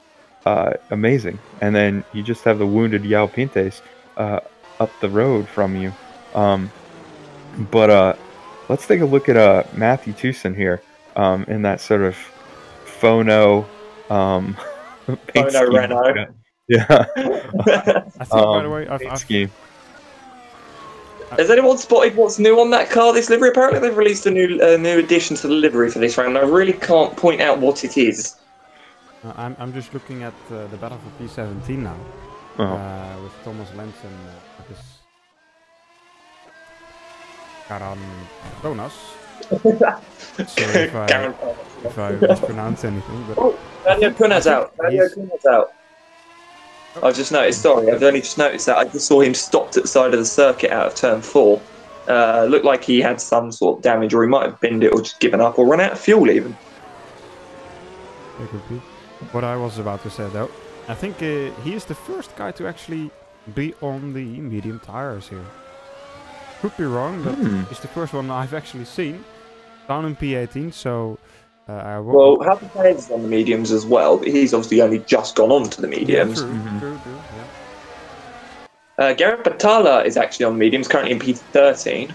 amazing. And then you just have the wounded Yao Pintes up the road from you. But let's take a look at Matthew Tucson here in that sort of phono paint Phono scheme. Renault. Yeah. I think, by the way, paint scheme. Has anyone spotted what's new on that car, this livery? Apparently they've released a new addition to the livery for this round. I really can't point out what it is. I'm just looking at the battle for P17 now, with Thomas Lenz and his Karan Jonas. Sorry if I mispronounce anything, but oh, Daniel Kuna's out. Daniel Kuna's out. I've just noticed. Sorry, I've only just noticed that. I just saw him stopped at the side of the circuit out of turn 4. Looked like he had some sort of damage, or he might have binned it, or just given up, or run out of fuel even. It could be. What I was about to say though, I think he is the first guy to actually be on the medium tires here. Could be wrong, but he's the first one I've actually seen. Down in P18, so... well, Happy Players is on the mediums as well, but he's obviously only just gone on to the mediums. Yeah, true, yeah. Gareth Batala is actually on the mediums, currently in P13.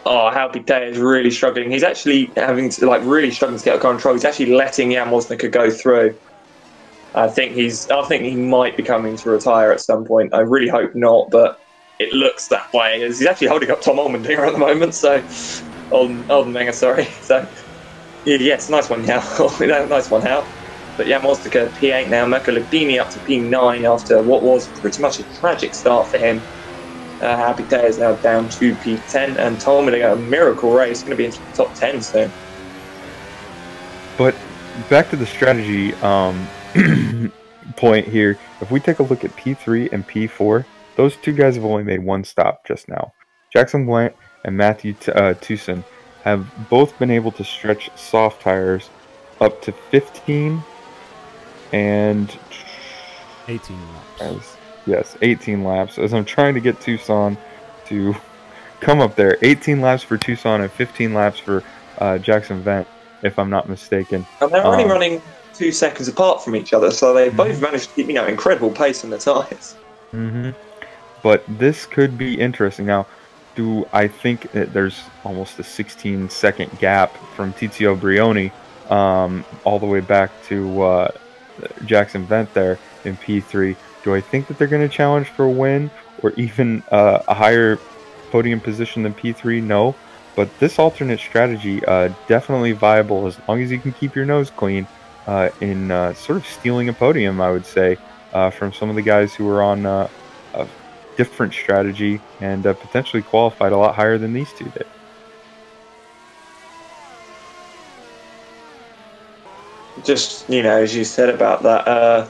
Happy Day is really struggling. He's actually really struggling to get a control. He's actually letting Jan Woznica go through. I think he might be coming to retire at some point. I really hope not, but it looks that way. He's actually holding up Tom Olmendinger at the moment, so Olmendinger, sorry. So yes, nice one, Hal. Nice one, Hal. But Jan Woznica P8 now. Mirko Lipini up to P9 after what was pretty much a tragic start for him. Happy Day is now down to P10, and Tom Olmendinger, a miracle race, going to be into the top 10 soon. But back to the strategy point here. If we take a look at P3 and P4, those two guys have only made one stop just now. Jackson Blount and Matthew Tucson have both been able to stretch soft tires up to 15 and 18 laps. Yes, 18 laps. As I'm trying to get Tucson to come up there. 18 laps for Tucson and 15 laps for Jackson Vent, if I'm not mistaken. And they're only running 2 seconds apart from each other, so they both managed to keep, incredible pace in the tyres. But this could be interesting. Now, do I think that there's almost a 16-second gap from Tizio Brioni all the way back to Jackson Vent there in P3? Do I think that they're going to challenge for a win or even a higher podium position than P3? No. But this alternate strategy definitely viable as long as you can keep your nose clean in sort of stealing a podium, I would say, from some of the guys who are on a different strategy and potentially qualified a lot higher than these two did. Just, as you said about that,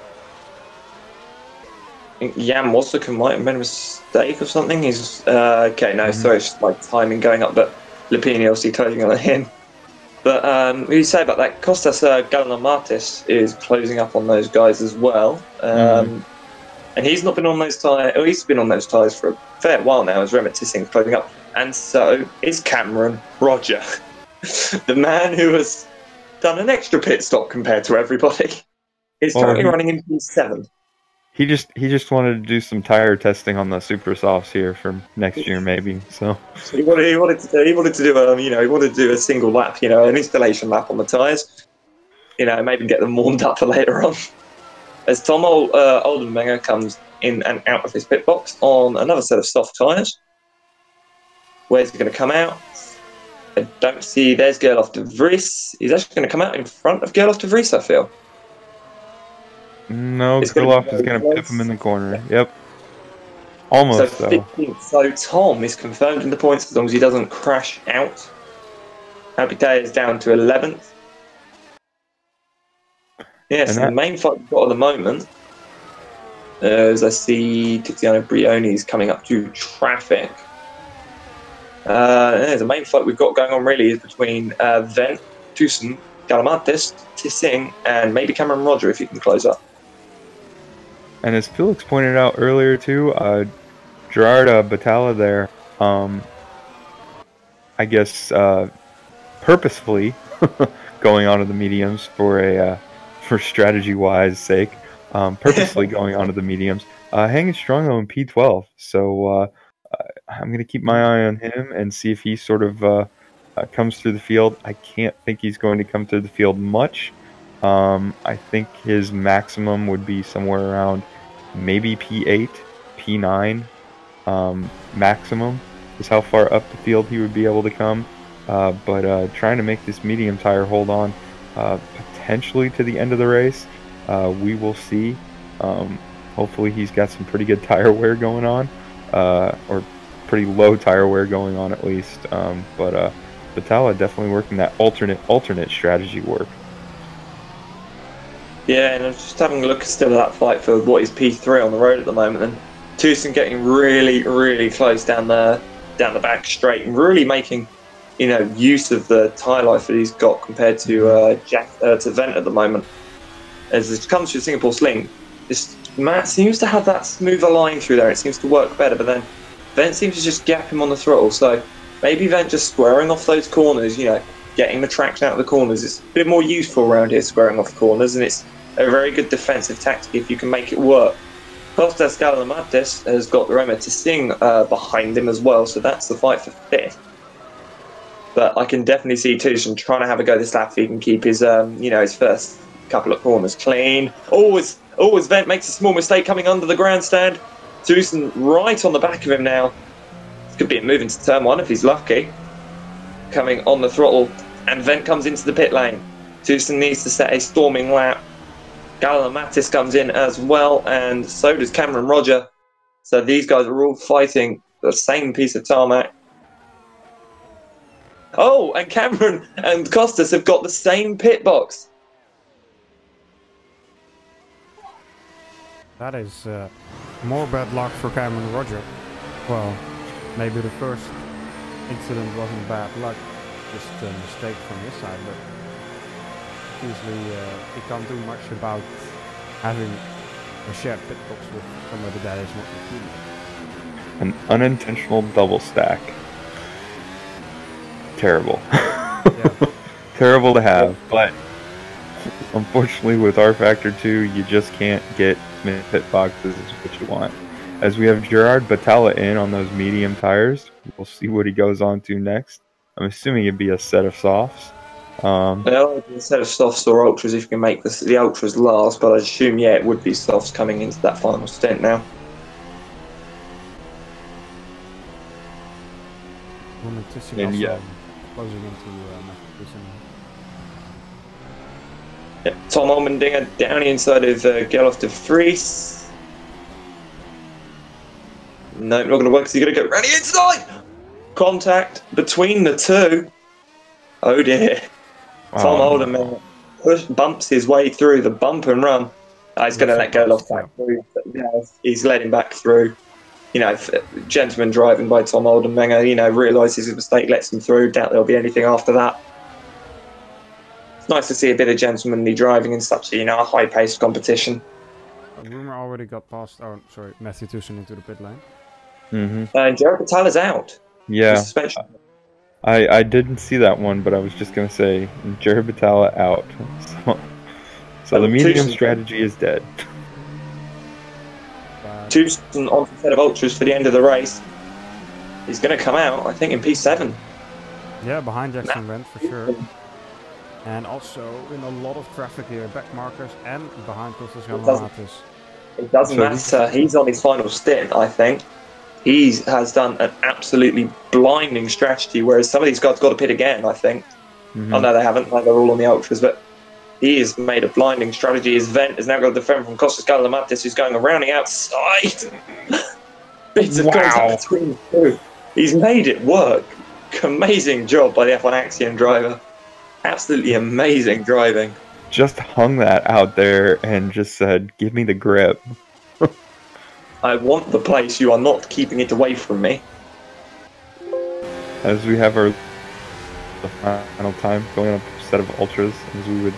Jan Woznica might have made a mistake or something. He's sorry, it's just my timing going up, but Lipini obviously closing on him. But what do you say about that? Kostas Galinamartis is closing up on those guys as well. And he's not been on those tyres, or he's been on those tyres for a fair while now as Rema Tissing's closing up. And so is Cameron Roger, the man who has done an extra pit stop compared to everybody. Is currently running in P7. He just wanted to do some tire testing on the super softs here for next year, maybe. So he wanted to do a single lap, an installation lap on the tyres. Maybe get them warmed up for later on. As Tom Oldenmenger comes in and out of his pit box on another set of soft tyres. Where's he going to come out? I don't see. There's Gerlof de Vries. He's actually going to come out in front of Gerlof de Vries, I feel. No, Gerlof is going to pip him in the corner. Yep. Almost, so 15th. So Tom is confirmed in the points as long as he doesn't crash out. Happy Day is down to 11th. Yes, the main fight we've got at the moment, as I see Tiziano Brioni's coming up to traffic. The main fight we've got going on really is between Vent, Tucson, Galinamartis, Tissing, and maybe Cameron Roger if he can close up. And as Felix pointed out earlier too, Gerard Batalla there, I guess purposefully going onto the mediums for strategy-wise sake. Purposely going onto the mediums. Hanging strong though in P12, so I'm going to keep my eye on him and see if he sort of comes through the field. I can't think he's going to come through the field much. I think his maximum would be somewhere around maybe P8, P9 maximum is how far up the field he would be able to come. But trying to make this medium tire hold on potentially to the end of the race. We will see. Hopefully he's got some pretty good tire wear going on, or pretty low tire wear going on at least. But Battala definitely working that alternate strategy work. Yeah, and I'm just having a look still at that fight for what is P3 on the road at the moment, and Tucson getting really close down the back straight and really making, you know, use of the tyre life that he's got compared to Vent at the moment. As it comes to Singapore Sling, Matt seems to have that smoother line through there. It seems to work better, but then Vent seems to just gap him on the throttle. So maybe Vent just squaring off those corners, you know, getting the traction out of the corners. It's a bit more useful around here, squaring off corners, and it's a very good defensive tactic if you can make it work. Costas Galamatis has got the Roma to Sing behind him as well, so that's the fight for 5th. But I can definitely see Tucson trying to have a go this lap if he can keep his, you know, his first couple of corners clean. Always Vent makes a small mistake coming under the grandstand. Tucson right on the back of him now. This could be a move into turn 1 if he's lucky. Coming on the throttle, and Vent comes into the pit lane. Tucson needs to set a storming lap. Galamatis comes in as well, and so does Cameron Roger. So these guys are all fighting the same piece of tarmac. Oh, and Cameron and Costas have got the same pit box. That is more bad luck for Cameron Roger. Well, maybe the first incident wasn't bad luck, just a mistake from his side, but usually you can't do much about having a shared pit box with somebody that is not your teammate. An unintentional double stack. Terrible. Yeah. Terrible to have, but unfortunately with rFactor 2 you just can't get pit boxes is what you want. As we have Gerard Battala in on those medium tires, we'll see what he goes on to next. I'm assuming it'd be a set of softs. Instead of softs or ultras, if you can make the ultras last, but I assume, yeah, it would be softs coming into that final stint now. And yeah, closing into yeah, Tom Almendinger down the inside of Gerlof de Vries. No, not going to work because he's going to go around the inside. Contact between the two. Oh dear. Tom Alderman bumps his way through the bump and run. He's going to let Gerlof back through. Yeah, he's led him back through. You know, gentleman driving by Tom Oldenmenger, you know, realises his mistake, lets him through. Doubt there'll be anything after that. It's nice to see a bit of gentlemanly driving in such a, you know, a high-paced competition. Rumour already got past, oh, sorry, Matthew Tucson into the pit lane. Mm-hmm. Jared Battala's out. Yeah. I didn't see that one, but I was just going to say, Jared Battala out. So the medium strategy is dead. Tucson on a set of ultras for the end of the race. He's going to come out, I think, in P7. Yeah, behind Jackson Vent for sure. And also in a lot of traffic here, back markers and behind Costas Galamatis. It doesn't matter. He's on his final stint, I think. He has done an absolutely blinding strategy, whereas some of these guys got to pit again, I think. Oh, no, they haven't. No, they're all on the ultras, but he has made a blinding strategy. His Vent has now got a defender from Costas Galamatis who's going around the outside. Bits of contact between the two. He's made it work. Amazing job by the F1 Axiom driver. Absolutely amazing driving. Just hung that out there and just said, give me the grip. I want the place. You are not keeping it away from me. As we have the final time going on a set of ultras, as we would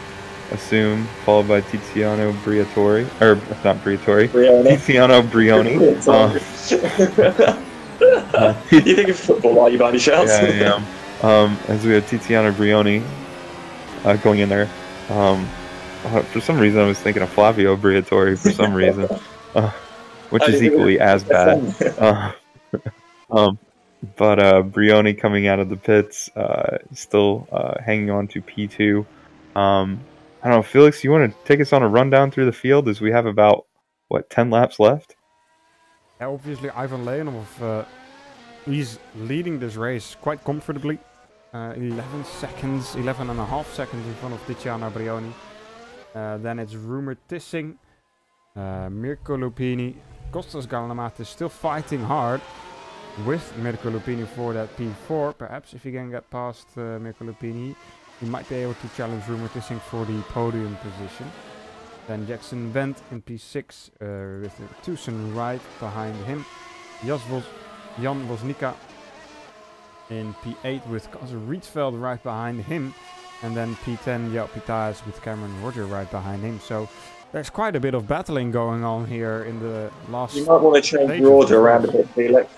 assume, followed by Tiziano Briatore, or not Briatore, Tiziano Brioni. You think of football, are you, by any chance? Yeah, I am. As we have Tiziano Brioni going in there. For some reason, I was thinking of Flavio Briatore for some reason, which is equally as bad. But Brioni coming out of the pits, still hanging on to P2. I don't know, Felix, you want to take us on a rundown through the field as we have about, what, 10 laps left? Yeah, obviously Ivan Leonov, he's leading this race quite comfortably. 11 and a half seconds in front of Tiziano Brioni. Then it's Rumored Tissing, Mirko Lupini. Costas Galamatis is still fighting hard with Mirko Lupini for that P4. Perhaps if he can get past Mirko Lupini, he might be able to challenge Rumored Tissing for the podium position. Then Jackson Wendt in P6 with Tucson right behind him. Jan Woznica in P8 with Kazer Rietveld right behind him. And then P10 Joop Pitaes with Cameron Roger right behind him. So there's quite a bit of battling going on here in the last. You might want to change your order around a bit, Felix.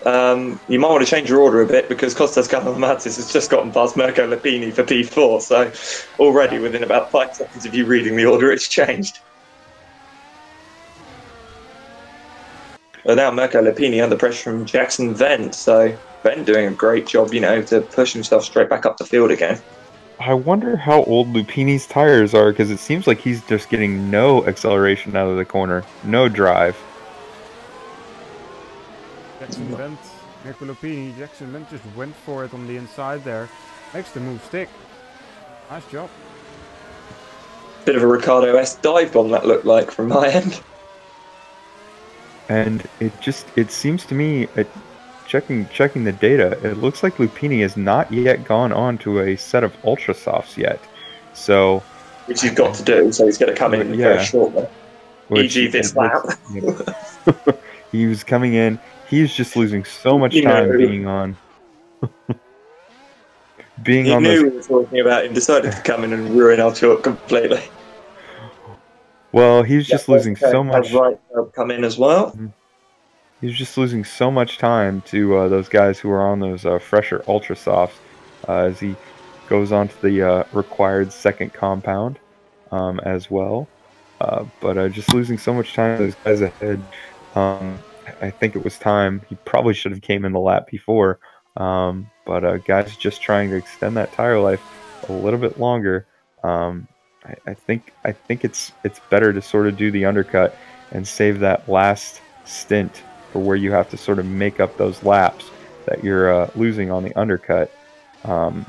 You might want to change your order a bit because Costas Galamatis has just gotten past Mirko Lupini for P4, so already within about 5 seconds of you reading the order, it's changed. Well, now Mirko Lupini under pressure from Jackson Wendt, so Wendt doing a great job, you know, to push himself straight back up the field again. I wonder how old Lupini's tires are, because it seems like he's just getting no acceleration out of the corner, no drive. Jackson Wendt, Mirko Lupini. Jackson Wendt just went for it on the inside there. Makes the move stick. Nice job. Bit of a Ricardo S dive bomb that looked like from my end. And it seems to me, checking the data, it looks like Lupini has not yet gone on to a set of Ultra Softs yet. So, which he's got to do, so he's going to come in very shortly. E.g. this lap. He was coming in. He's just losing so much time being on. He knew we were talking about him, decided to come in and ruin our talk completely. Well, he's just losing so much. Right, come in as well. He's just losing so much time to those guys who are on those fresher Ultra Softs as he goes on to the required second compound as well. But just losing so much time to those guys ahead. I think it was time. He probably should have came in the lap before. But guys just trying to extend that tire life a little bit longer. I think it's better to sort of do the undercut and save that last stint for where you have to sort of make up those laps that you're losing on the undercut.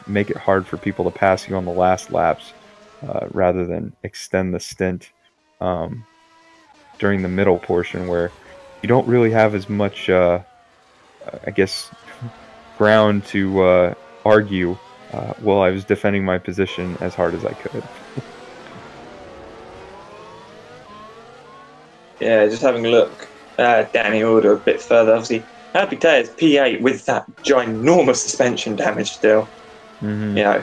Make it hard for people to pass you on the last laps rather than extend the stint during the middle portion where you don't really have as much, I guess, ground to argue while I was defending my position as hard as I could. Yeah, just having a look down the order a bit further. Obviously, Pitaes P8 with that ginormous suspension damage still. You know,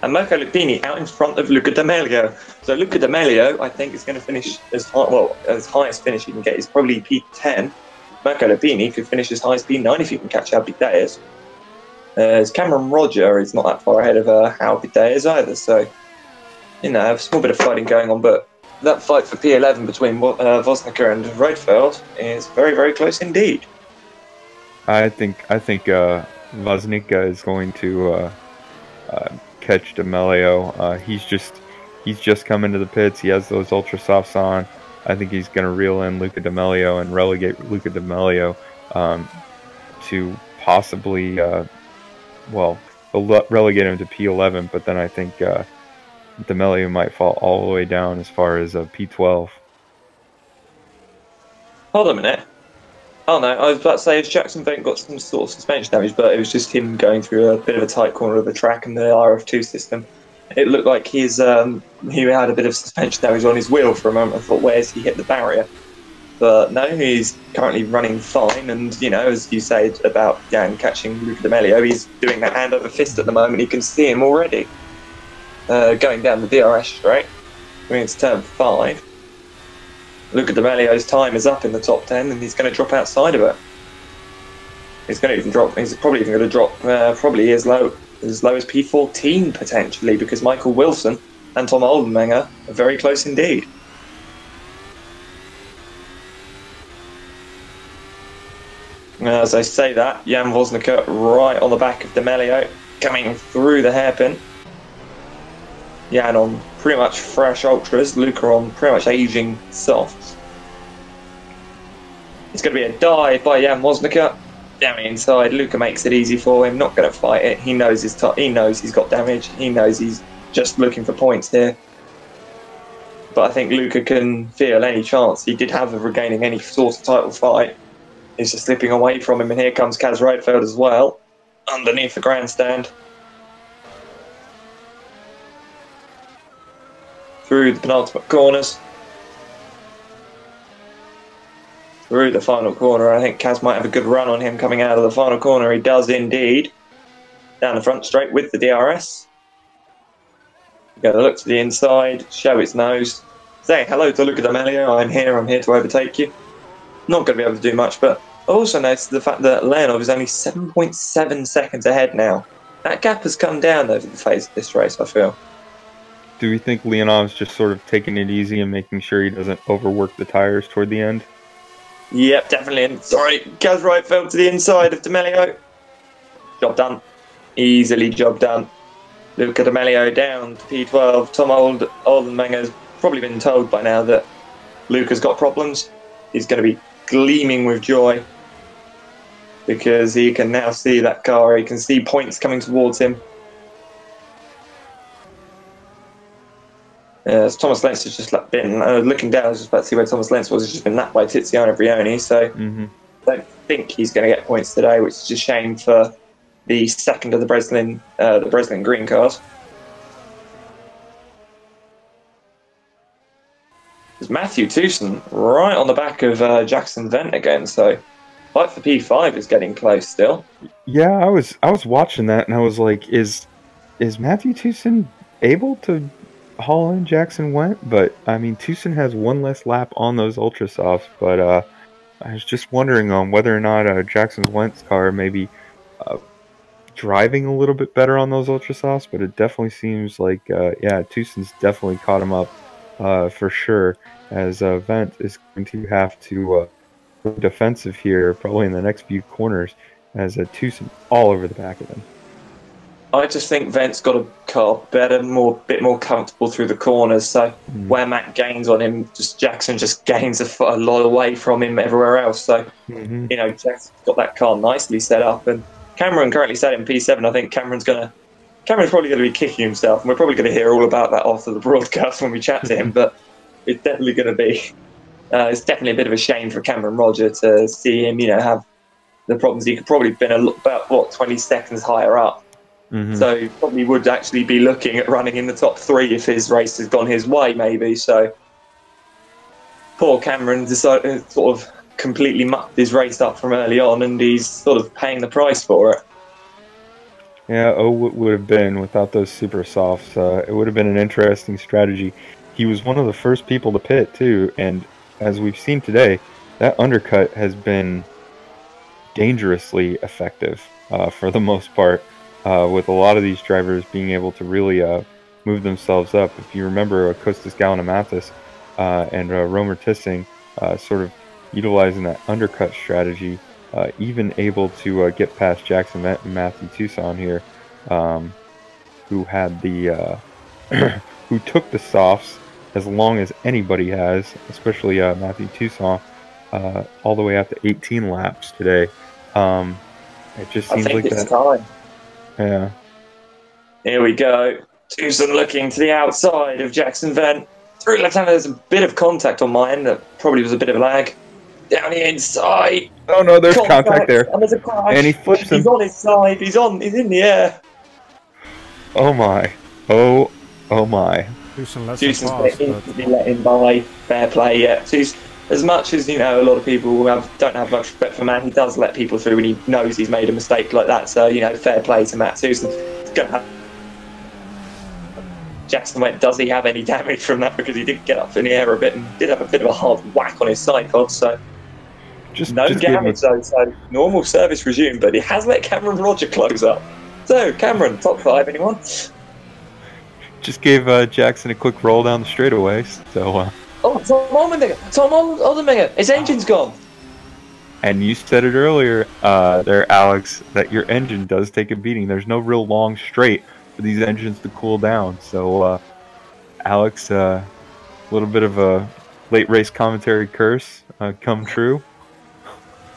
and Mirko Lupini out in front of Luca D'Amelio. So Luca D'Amelio, I think, is going to finish as highest finish he can get is probably P10. Mirko Lupini could finish as high as P9 if you can catch Pitaes. Cameron Roger is not that far ahead of Pitaes either. So, you know, a small bit of fighting going on, but that fight for P11 between Woznica and Rietveld is very, very close indeed. I think Woznica is going to catch D'Amelio. He's just come into the pits. He has those Ultra Softs on. I think he's going to reel in Luca D'Amelio and relegate Luca D'Amelio to possibly, relegate him to P11. But then I think D'Amelio might fall all the way down as far as P12. Hold on a minute. Oh no, I was about to say Jackson Wendt got some sort of suspension damage, but it was just him going through a bit of a tight corner of the track and the RF2 system. It looked like he had a bit of suspension damage on his wheel for a moment. I thought, where's he hit the barrier? But no, he's currently running fine, and you know, as you said about catching Luca D'Amelio, he's doing that hand over fist at the moment. You can see him already going down the DRS straight. I mean, it's turn 5. Luca D'Amelio's time is up in the top 10, and he's going to drop outside of it. He's probably even going to drop probably as low as low as P14 potentially, because Michael Wilson and Tom Oldenmenger are very close indeed. As I say that, Jan Vosnica right on the back of D'Amelio, coming through the hairpin. Jan on pretty much fresh ultras, Luca on pretty much aging softs. It's going to be a dive by Jan Vosnica. Down the inside, Luca makes it easy for him, not going to fight it. He knows he knows he's got damage. He knows he's just looking for points here. But I think Luca can feel any chance he did have of regaining any sort of title fight. He's just slipping away from him, and here comes Kaz Rydfeld as well, underneath the grandstand. Through the penultimate corners. Through the final corner. I think Kaz might have a good run on him coming out of the final corner. He does indeed. Down the front straight with the DRS. Going to look to the inside, show its nose. Say hello to Luca D'Amelio. I'm here to overtake you. Not going to be able to do much, but I also noticed the fact that Leonov is only 7.7 seconds ahead now. That gap has come down over the phase of this race, I feel. Do we think Leonov's just sort of taking it easy and making sure he doesn't overwork the tires toward the end? Yep, definitely. And sorry, Kaz Rydfeld to the inside of D'Amelio. Job done. Easily job done. Luca D'Amelio down to P12. Tom Oldenmenger's probably been told by now that Luca's got problems. He's going to be gleaming with joy because he can now see that car. He can see points coming towards him. As Thomas Lentz has just been looking down, I was just about to see where Thomas Lentz was. He's just been napped by Tiziano Brioni, so I don't think he's going to get points today, which is a shame for the second of the Breslin green cars. There's Matthew Tucson right on the back of Jackson Vent again, so fight for P5 is getting close still. Yeah, I was watching that and I was like, is Matthew Tucson able to haul in Jackson Went? But I mean, Tucson has one less lap on those ultra softs, but I was just wondering on whether or not Jackson Went's car maybe driving a little bit better on those ultra softs, but it definitely seems like yeah, Tucson's definitely caught him up for sure, as Vent is going to have to go defensive here probably in the next few corners, as Tucson all over the back of him. I just think Vent's got a car better, bit more comfortable through the corners. So where Matt gains on him, Jackson just gains a lot away from him everywhere else. So you know, Jackson's got that car nicely set up, and Cameron currently set in P7. I think Cameron's probably going to be kicking himself, and we're probably going to hear all about that after the broadcast when we chat to him. But it's definitely going to be it's definitely a bit of a shame for Cameron Roger to see him, you know, have the problems. He could probably have been about 20 seconds higher up. So he probably would actually be looking at running in the top 3 if his race has gone his way, maybe. So poor Cameron decided sort of completely mucked his race up from early on, and he's sort of paying the price for it. Yeah, what would have been without those super softs? It would have been an interesting strategy. He was one of the first people to pit too, and as we've seen today, that undercut has been dangerously effective for the most part. With a lot of these drivers being able to really move themselves up. If you remember Kostas Gallinamathis and Romer Tissing sort of utilizing that undercut strategy, even able to get past Jackson Vent and Matthew Tucson here, who had the who took the softs as long as anybody has, especially Matthew Tucson, all the way out to 18 laps today. It just seems like that. Time. Yeah. Here we go. Tucson looking to the outside of Jackson Vent. Through left hand, there's a bit of contact on my end. That probably was a bit of a lag. Down the inside. Oh no, there's contact there. And there's a crash. And he flips him. He's on his side. He's in the air. Oh my. Oh my. Tucson's let him by. Fair play, yeah. As much as, you know, a lot of people don't have much respect for Matt, he does let people through when he knows he's made a mistake like that. So, you know, fair play to Matt Tucson. Jackson Went, does he have any damage from that? Because he did get up in the air a bit and did have a bit of a hard whack on his side pod. So, no damage though. So, normal service resumed, but he has let Cameron Roger close up. So, Cameron, top 5, anyone? Just gave Jackson a quick roll down the straightaway. So. Oh, Tom Oldenminger, his engine's gone. And you said it earlier, there, Alex, that your engine does take a beating. There's no real long straight for these engines to cool down. So, Alex, a little bit of a late race commentary curse come true.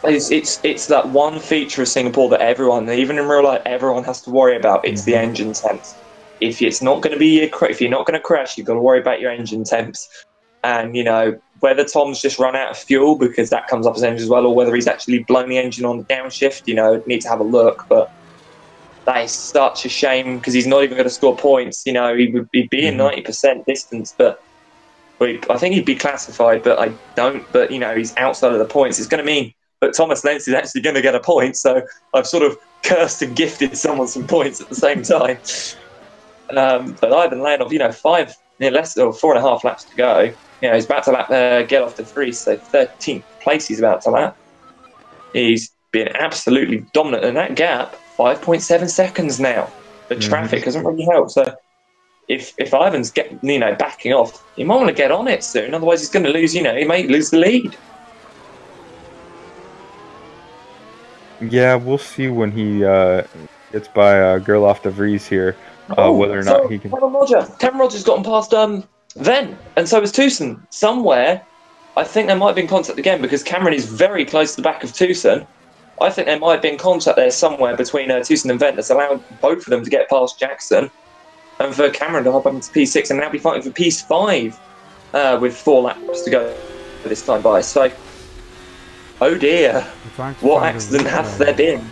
It's that one feature of Singapore that everyone, even in real life, everyone has to worry about. It's the engine temps. If it's not going to be if you're not going to crash, you've got to worry about your engine temps. And you know whether Tom's just run out of fuel, because that comes up as engine as well, or whether he's actually blown the engine on the downshift. You know, need to have a look. But that is such a shame because he's not even going to score points. You know, he'd be in 90% distance, but I think he'd be classified. But I don't. But you know, he's outside of the points. It's going to mean that Thomas Lentz is actually going to get a point. So I've sort of cursed and gifted someone some points at the same time. But Ivan Leonov, you know, 4.5 laps to go. You know, he's about to get off to 3, so 13th place he's about to lap. He's been absolutely dominant in that gap. 5.7 seconds now. The traffic hasn't really helped. So if Ivan's backing off, he might want to get on it soon. Otherwise, he's going to lose. You know, he may lose the lead. Yeah, we'll see when he gets by Gerloff de Vries here. Whether or not he can. Cameron Rogers gotten past Venn, and so has Tucson. Somewhere, I think there might have been contact again because Cameron is very close to the back of Tucson. I think there might have been contact there somewhere between Tucson and Venn that's allowed both of them to get past Jackson, and for Cameron to hop up into P6 and now be fighting for P5 with 4 laps to go this time by. So, oh dear, what accident hath there been?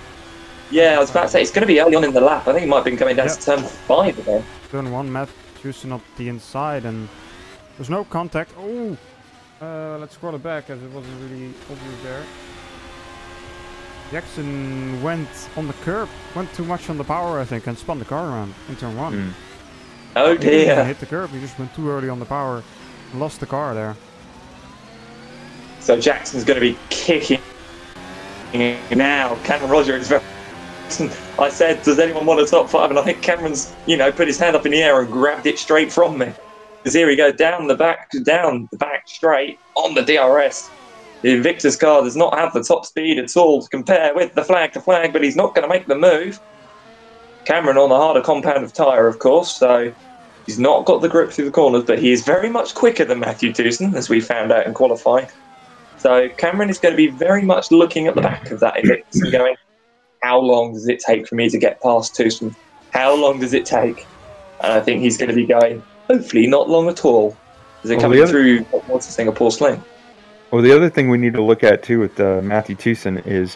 Yeah, I was about to say, it's going to be early on in the lap. I think it might have been coming down to turn 5 again. Turn 1, Matt Tucson up the inside, and there's no contact. Oh! Let's scroll it back, as it wasn't really obvious there. Jackson went on the curb, went too much on the power, I think, and spun the car around in turn 1. Oh dear. He hit the curb, he just went too early on the power, and lost the car there. So Jackson's going to be kicking now. Cameron Rogers is very... I said, does anyone want a top 5? And I think Cameron's, put his hand up in the air and grabbed it straight from me. Because here we go, down the back straight on the DRS. The Invictus car does not have the top speed at all to compare with the flag to flag, but he's not going to make the move. Cameron on the harder compound of tyre, of course, so he's not got the grip through the corners, but he is very much quicker than Matthew Tucson, as we found out in qualifying. So Cameron is going to be very much looking at the back of that Invictus and going, how long does it take for me to get past Tucson? How long does it take? And I think he's going to be going, hopefully not long at all. As they're coming through towards the Singapore Sling. Well, the other thing we need to look at, too, with Matthew Tucson is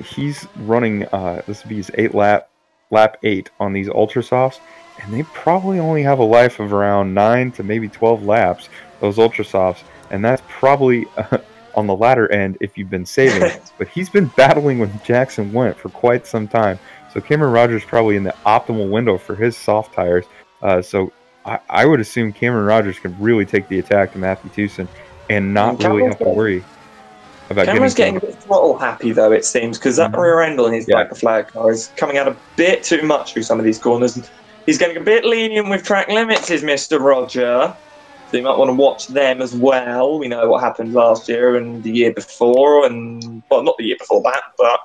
he's running, this will be his lap 8 on these Ultra Softs, and they probably only have a life of around 9 to maybe 12 laps, those Ultra Softs, and that's probably... on the latter end if you've been saving. But he's been battling with Jackson Went for quite some time. So Cameron Rogers probably in the optimal window for his soft tires. So I would assume Cameron Rogers can really take the attack to Matthew Tucson and not really have to worry about Cameron's getting a bit throttle happy though, it seems, because that rear end on his back of flag car is coming out a bit too much through some of these corners. He's getting a bit lenient with track limits, is Mr. Roger. So you might want to watch them as well. We know what happened last year and the year before, and well, not the year before that, but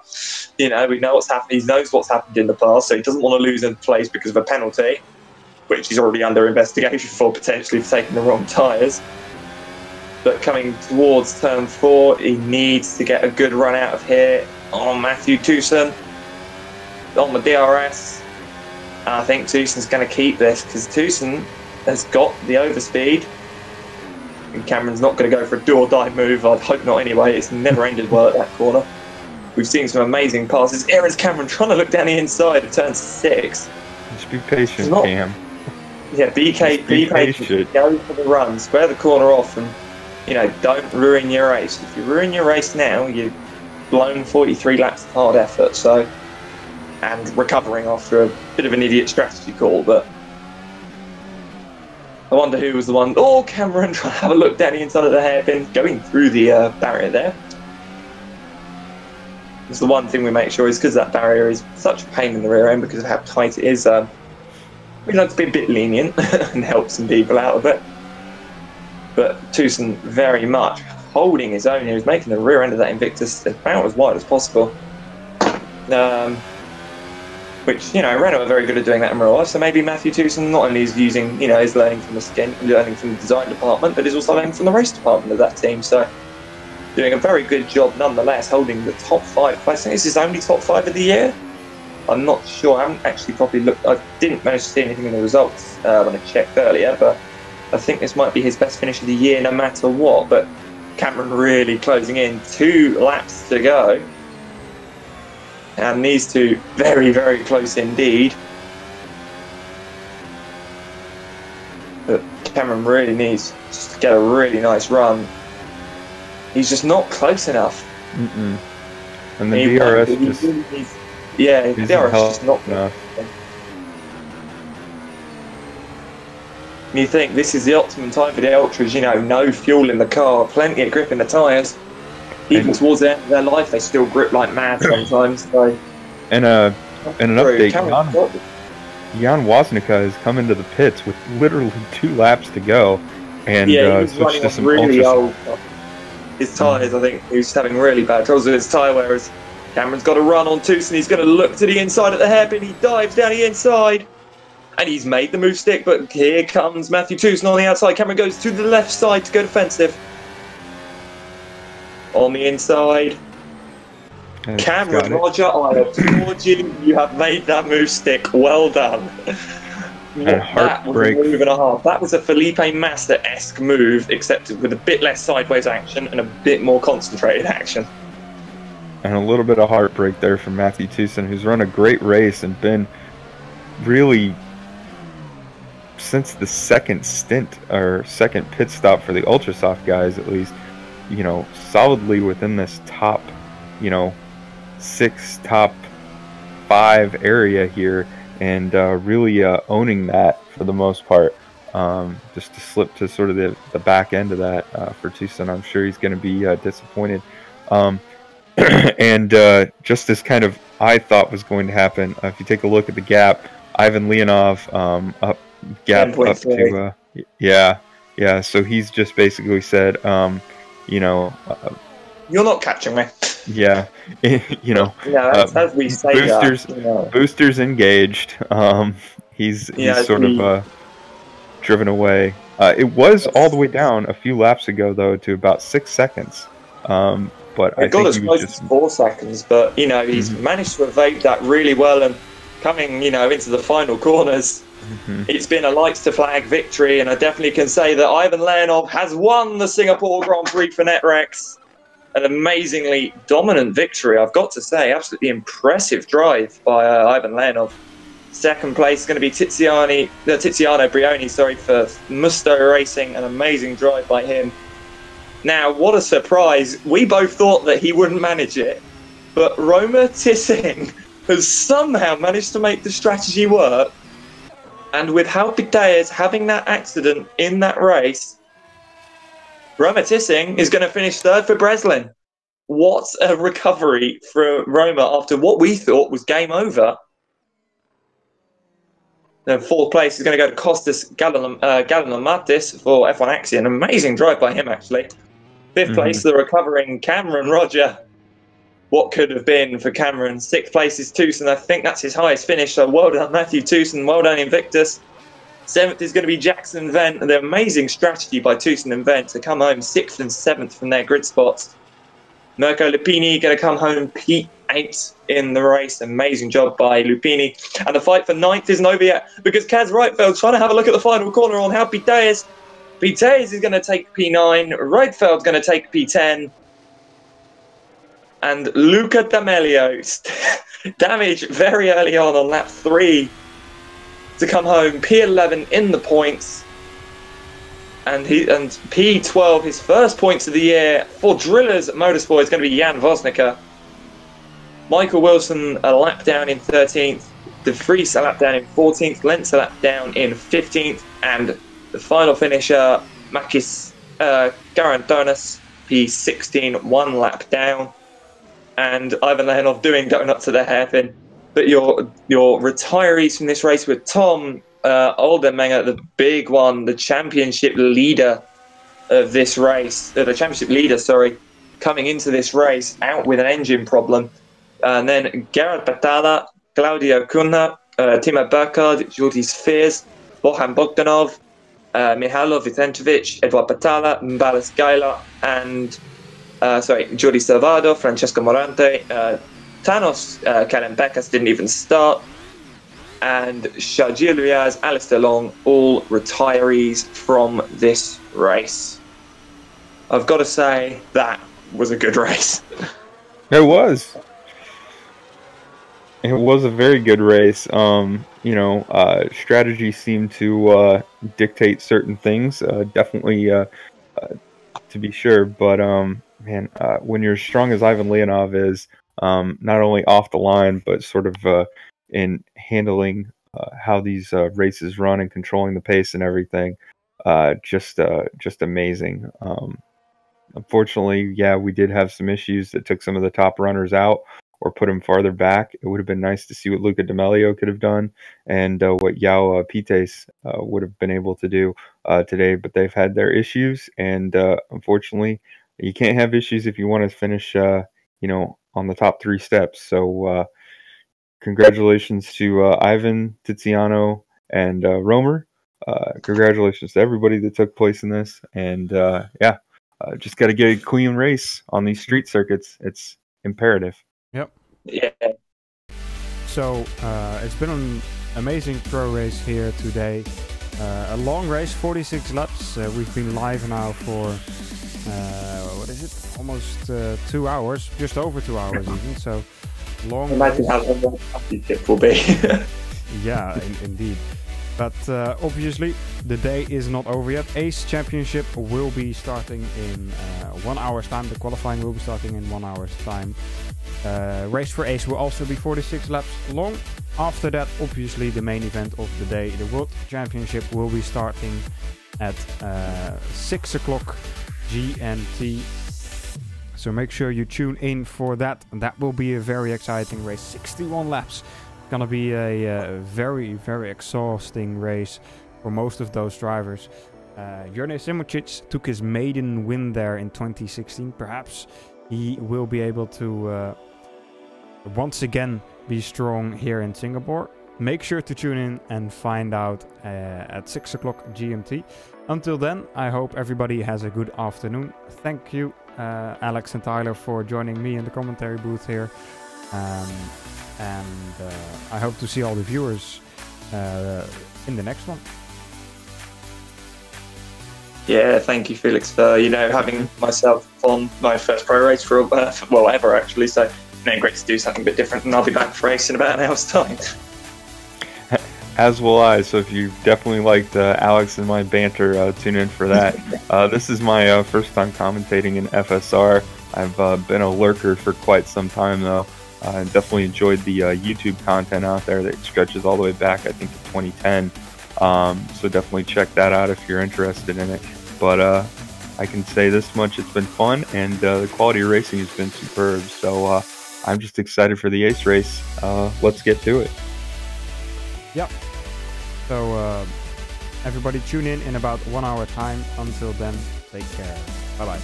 we know what's happened. He knows what's happened in the past, so he doesn't want to lose in place because of a penalty, which he's already under investigation for potentially for taking the wrong tyres. But coming towards turn 4, he needs to get a good run out of here on Matthew Tucson on the DRS. And I think Tucson's going to keep this because Tucson has got the overspeed. And Cameron's not going to go for a do-or-die move. I'd hope not anyway. It's never ended well at that corner. We've seen some amazing passes. Here is Cameron trying to look down the inside of turn 6. Just be patient, Cam. Yeah, be patient. Go for the run. Square the corner off and, don't ruin your race. If you ruin your race now, you've blown 43 laps of hard effort. So, and recovering after a bit of an idiot strategy call, but I wonder who was the one. Oh, Cameron trying to have a look down the inside of the hairpin, going through the barrier there. It's the one thing we make sure is because that barrier is such a pain in the rear end because of how tight it is. We like to be a bit lenient and help some people out of it. But Tucson very much holding his own. He was making the rear end of that Invictus about as wide as possible. Which, you know, Renault are very good at doing that in real life. So maybe Matthew Tucson not only is using, you know, is learning from learning from the design department, but is also learning from the race department of that team. So doing a very good job nonetheless, holding the top 5 place. I think this is only top 5 of the year. I'm not sure. I haven't actually properly looked. I didn't manage to see anything in the results when I checked earlier, but I think this might be his best finish of the year no matter what. But Cameron really closing in. 2 laps to go. And these two very, very close indeed. But Cameron really needs just to get a really nice run. He's just not close enough. And the DRS just... Yeah, the DRS just not enough. You think this is the optimum time for the Ultras, you know, no fuel in the car, plenty of grip in the tyres. Even towards the end of their life, they still grip like mad sometimes. So. And an update, Jan Woznica has come into the pits with literally 2 laps to go, and switched to some really old. His tyres, I think, he was having really bad troubles with his tyre, whereas Cameron's got a run on Tucson. He's going to look to the inside at the hairpin. He dives down the inside. And he's made the move stick, but here comes Matthew Tucson on the outside. Cameron goes to the left side to go defensive. On the inside. Cameron, Roger, I applaud you. You have made that move stick. Well done. That was a move and a half. That was a Felipe Massa-esque move, except with a bit less sideways action and a bit more concentrated action. And a little bit of heartbreak there from Matthew Tucson, who's run a great race and been really, since the second stint, or second pit stop for the Ultrasoft guys at least, you know, solidly within this top, you know, 6, top 5 area here, and really owning that for the most part. Just to slip to sort of the back end of that for Tucson, I'm sure he's going to be disappointed. And just as kind of I thought was going to happen, if you take a look at the gap, Ivan Leonov up to yeah. So he's just basically said, you know, you're not catching me. Yeah, you know, as we say, boosters, that, you know. Boosters engaged. He's sort of driven away. It was all the way down a few laps ago, though, to about 6 seconds. But I got think as close as 4 seconds. But you know, he's managed to evade that really well, and coming, you know, into the final corners, it's been a lights to flag victory, and I definitely can say that Ivan Leonov has won the Singapore Grand Prix for NetRex. An amazingly dominant victory, I've got to say. Absolutely impressive drive by Ivan Leonov. Second place is going to be Tiziano Brioni, for Musto Racing. An amazing drive by him. Now, what a surprise. We both thought that he wouldn't manage it, but Roma Tissing has somehow managed to make the strategy work. And with Halpiteas having that accident in that race, Roma Tissing is going to finish 3rd for Breslin. What a recovery for Roma after what we thought was game over. Then 4th place is going to go to Kostas Gallinomatis for F1 Axie. An amazing drive by him, actually. 5th place, the recovering Cameron Roger. What could have been for Cameron. 6th place is Tucson. I think that's his highest finish. So well done, Matthew Tucson. Well done, Invictus. 7th is going to be Jackson Vent. The amazing strategy by Tucson and Vent to come home 6th and 7th from their grid spots. Mirko Lupini going to come home P8 in the race. Amazing job by Lupini. And the fight for 9th isn't over yet because Kaz Reitfeld's trying to have a look at the final corner on how Piteas. Piteas is going to take P9. Reitfeld's going to take P10. And Luca D'Amelio damaged very early on lap 3 to come home P11 in the points. And P12, his first points of the year for Drillers Motorsport, is going to be Jan Woznica. Michael Wilson a lap down in 13th. De Vries a lap down in 14th. Lentz a lap down in 15th. And the final finisher, Makis Garandonis, P16, 1 lap down. and Ivan Leonov doing donuts to the hairpin. But your retirees from this race were Tom Oldenmenger, the big one, the championship leader of this race, the championship leader, sorry, coming into this race out with an engine problem. And then Gerard Batala, Claudio Cunha, Timo Burkhardt, Jurgis Fears, Bohan Bogdanov, Mihailo Vicentovic, Eduard Batala, Mbalas Gaila, and Jordi Salvador, Francesco Morante, Thanos Kalembekas didn't even start, and Shajir Riaz, Alistair Long, all retirees from this race. I've got to say, that was a good race. It was. It was a very good race. Strategy seemed to dictate certain things, definitely to be sure. But when you're as strong as Ivan Leonov is, not only off the line, but sort of in handling how these races run and controlling the pace and everything, just amazing. Unfortunately, yeah, we did have some issues that took some of the top runners out or put them farther back. It would have been nice to see what Luca D'Amelio could have done and what Yao Pites would have been able to do today, but they've had their issues, and unfortunately, you can't have issues if you want to finish, on the top 3 steps. So, congratulations to Ivan, Tiziano, and Romer. Congratulations to everybody that took place in this, and just got to get a clean race on these street circuits. It's imperative. Yep. Yeah. So it's been an amazing pro race here today. A long race, 46 laps. We've been live now for what is it? Almost 2 hours, just over 2 hours even. So long. Imagine how long the championship will be. Yeah, indeed. But obviously, the day is not over yet. Ace Championship will be starting in 1 hour's time. The qualifying will be starting in 1 hour's time. Race for Ace will also be 46 laps long. After that, obviously, the main event of the day, the World Championship, will be starting at 6 o'clock GMT. So make sure you tune in for that. That will be a very exciting race. 61 laps. Gonna be a very, very exhausting race for most of those drivers. Jurne Simocic took his maiden win there in 2016. Perhaps he will be able to once again be strong here in Singapore. Make sure to tune in and find out at 6 o'clock GMT. Until then, I hope everybody has a good afternoon. Thank you, Alex and Tyler, for joining me in the commentary booth here. And I hope to see all the viewers in the next one. Yeah, thank you, Felix, for having myself on my first pro race for ever actually. So great to do something a bit different, and I'll be back for race in about an hour's time. As will I. So if you definitely liked Alex and my banter, tune in for that. This is my first time commentating in FSR. I've been a lurker for quite some time though. I definitely enjoyed the YouTube content out there that stretches all the way back, I think, to 2010. So definitely check that out if you're interested in it. But I can say this much, it's been fun, and the quality of racing has been superb. So I'm just excited for the Ace race. Let's get to it. Yep. So everybody tune in about 1 hour time. Until then, take care. Bye-bye.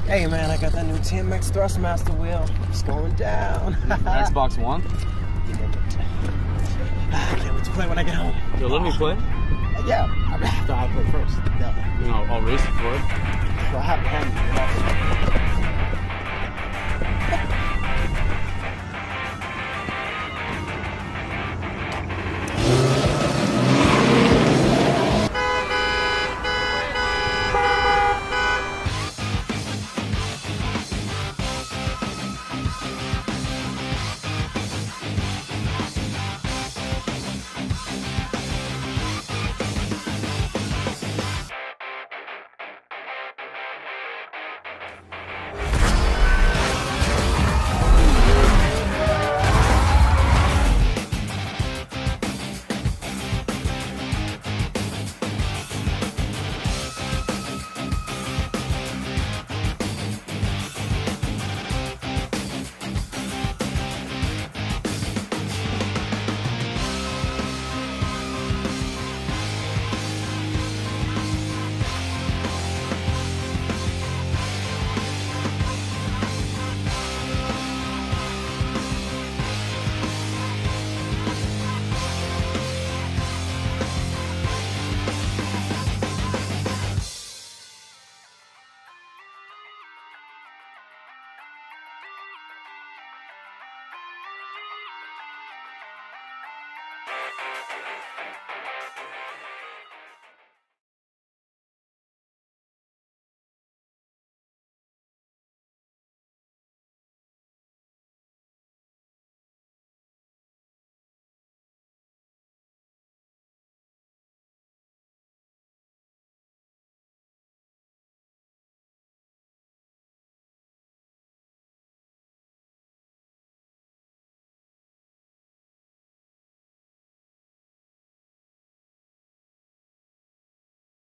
Hey man, I got that new TMX Thrustmaster wheel. It's going down. Xbox One? I can't wait to play when I get home. You'll let me play? Yeah, I mean, after I play first. I'll race it for it. Well, I have it handy.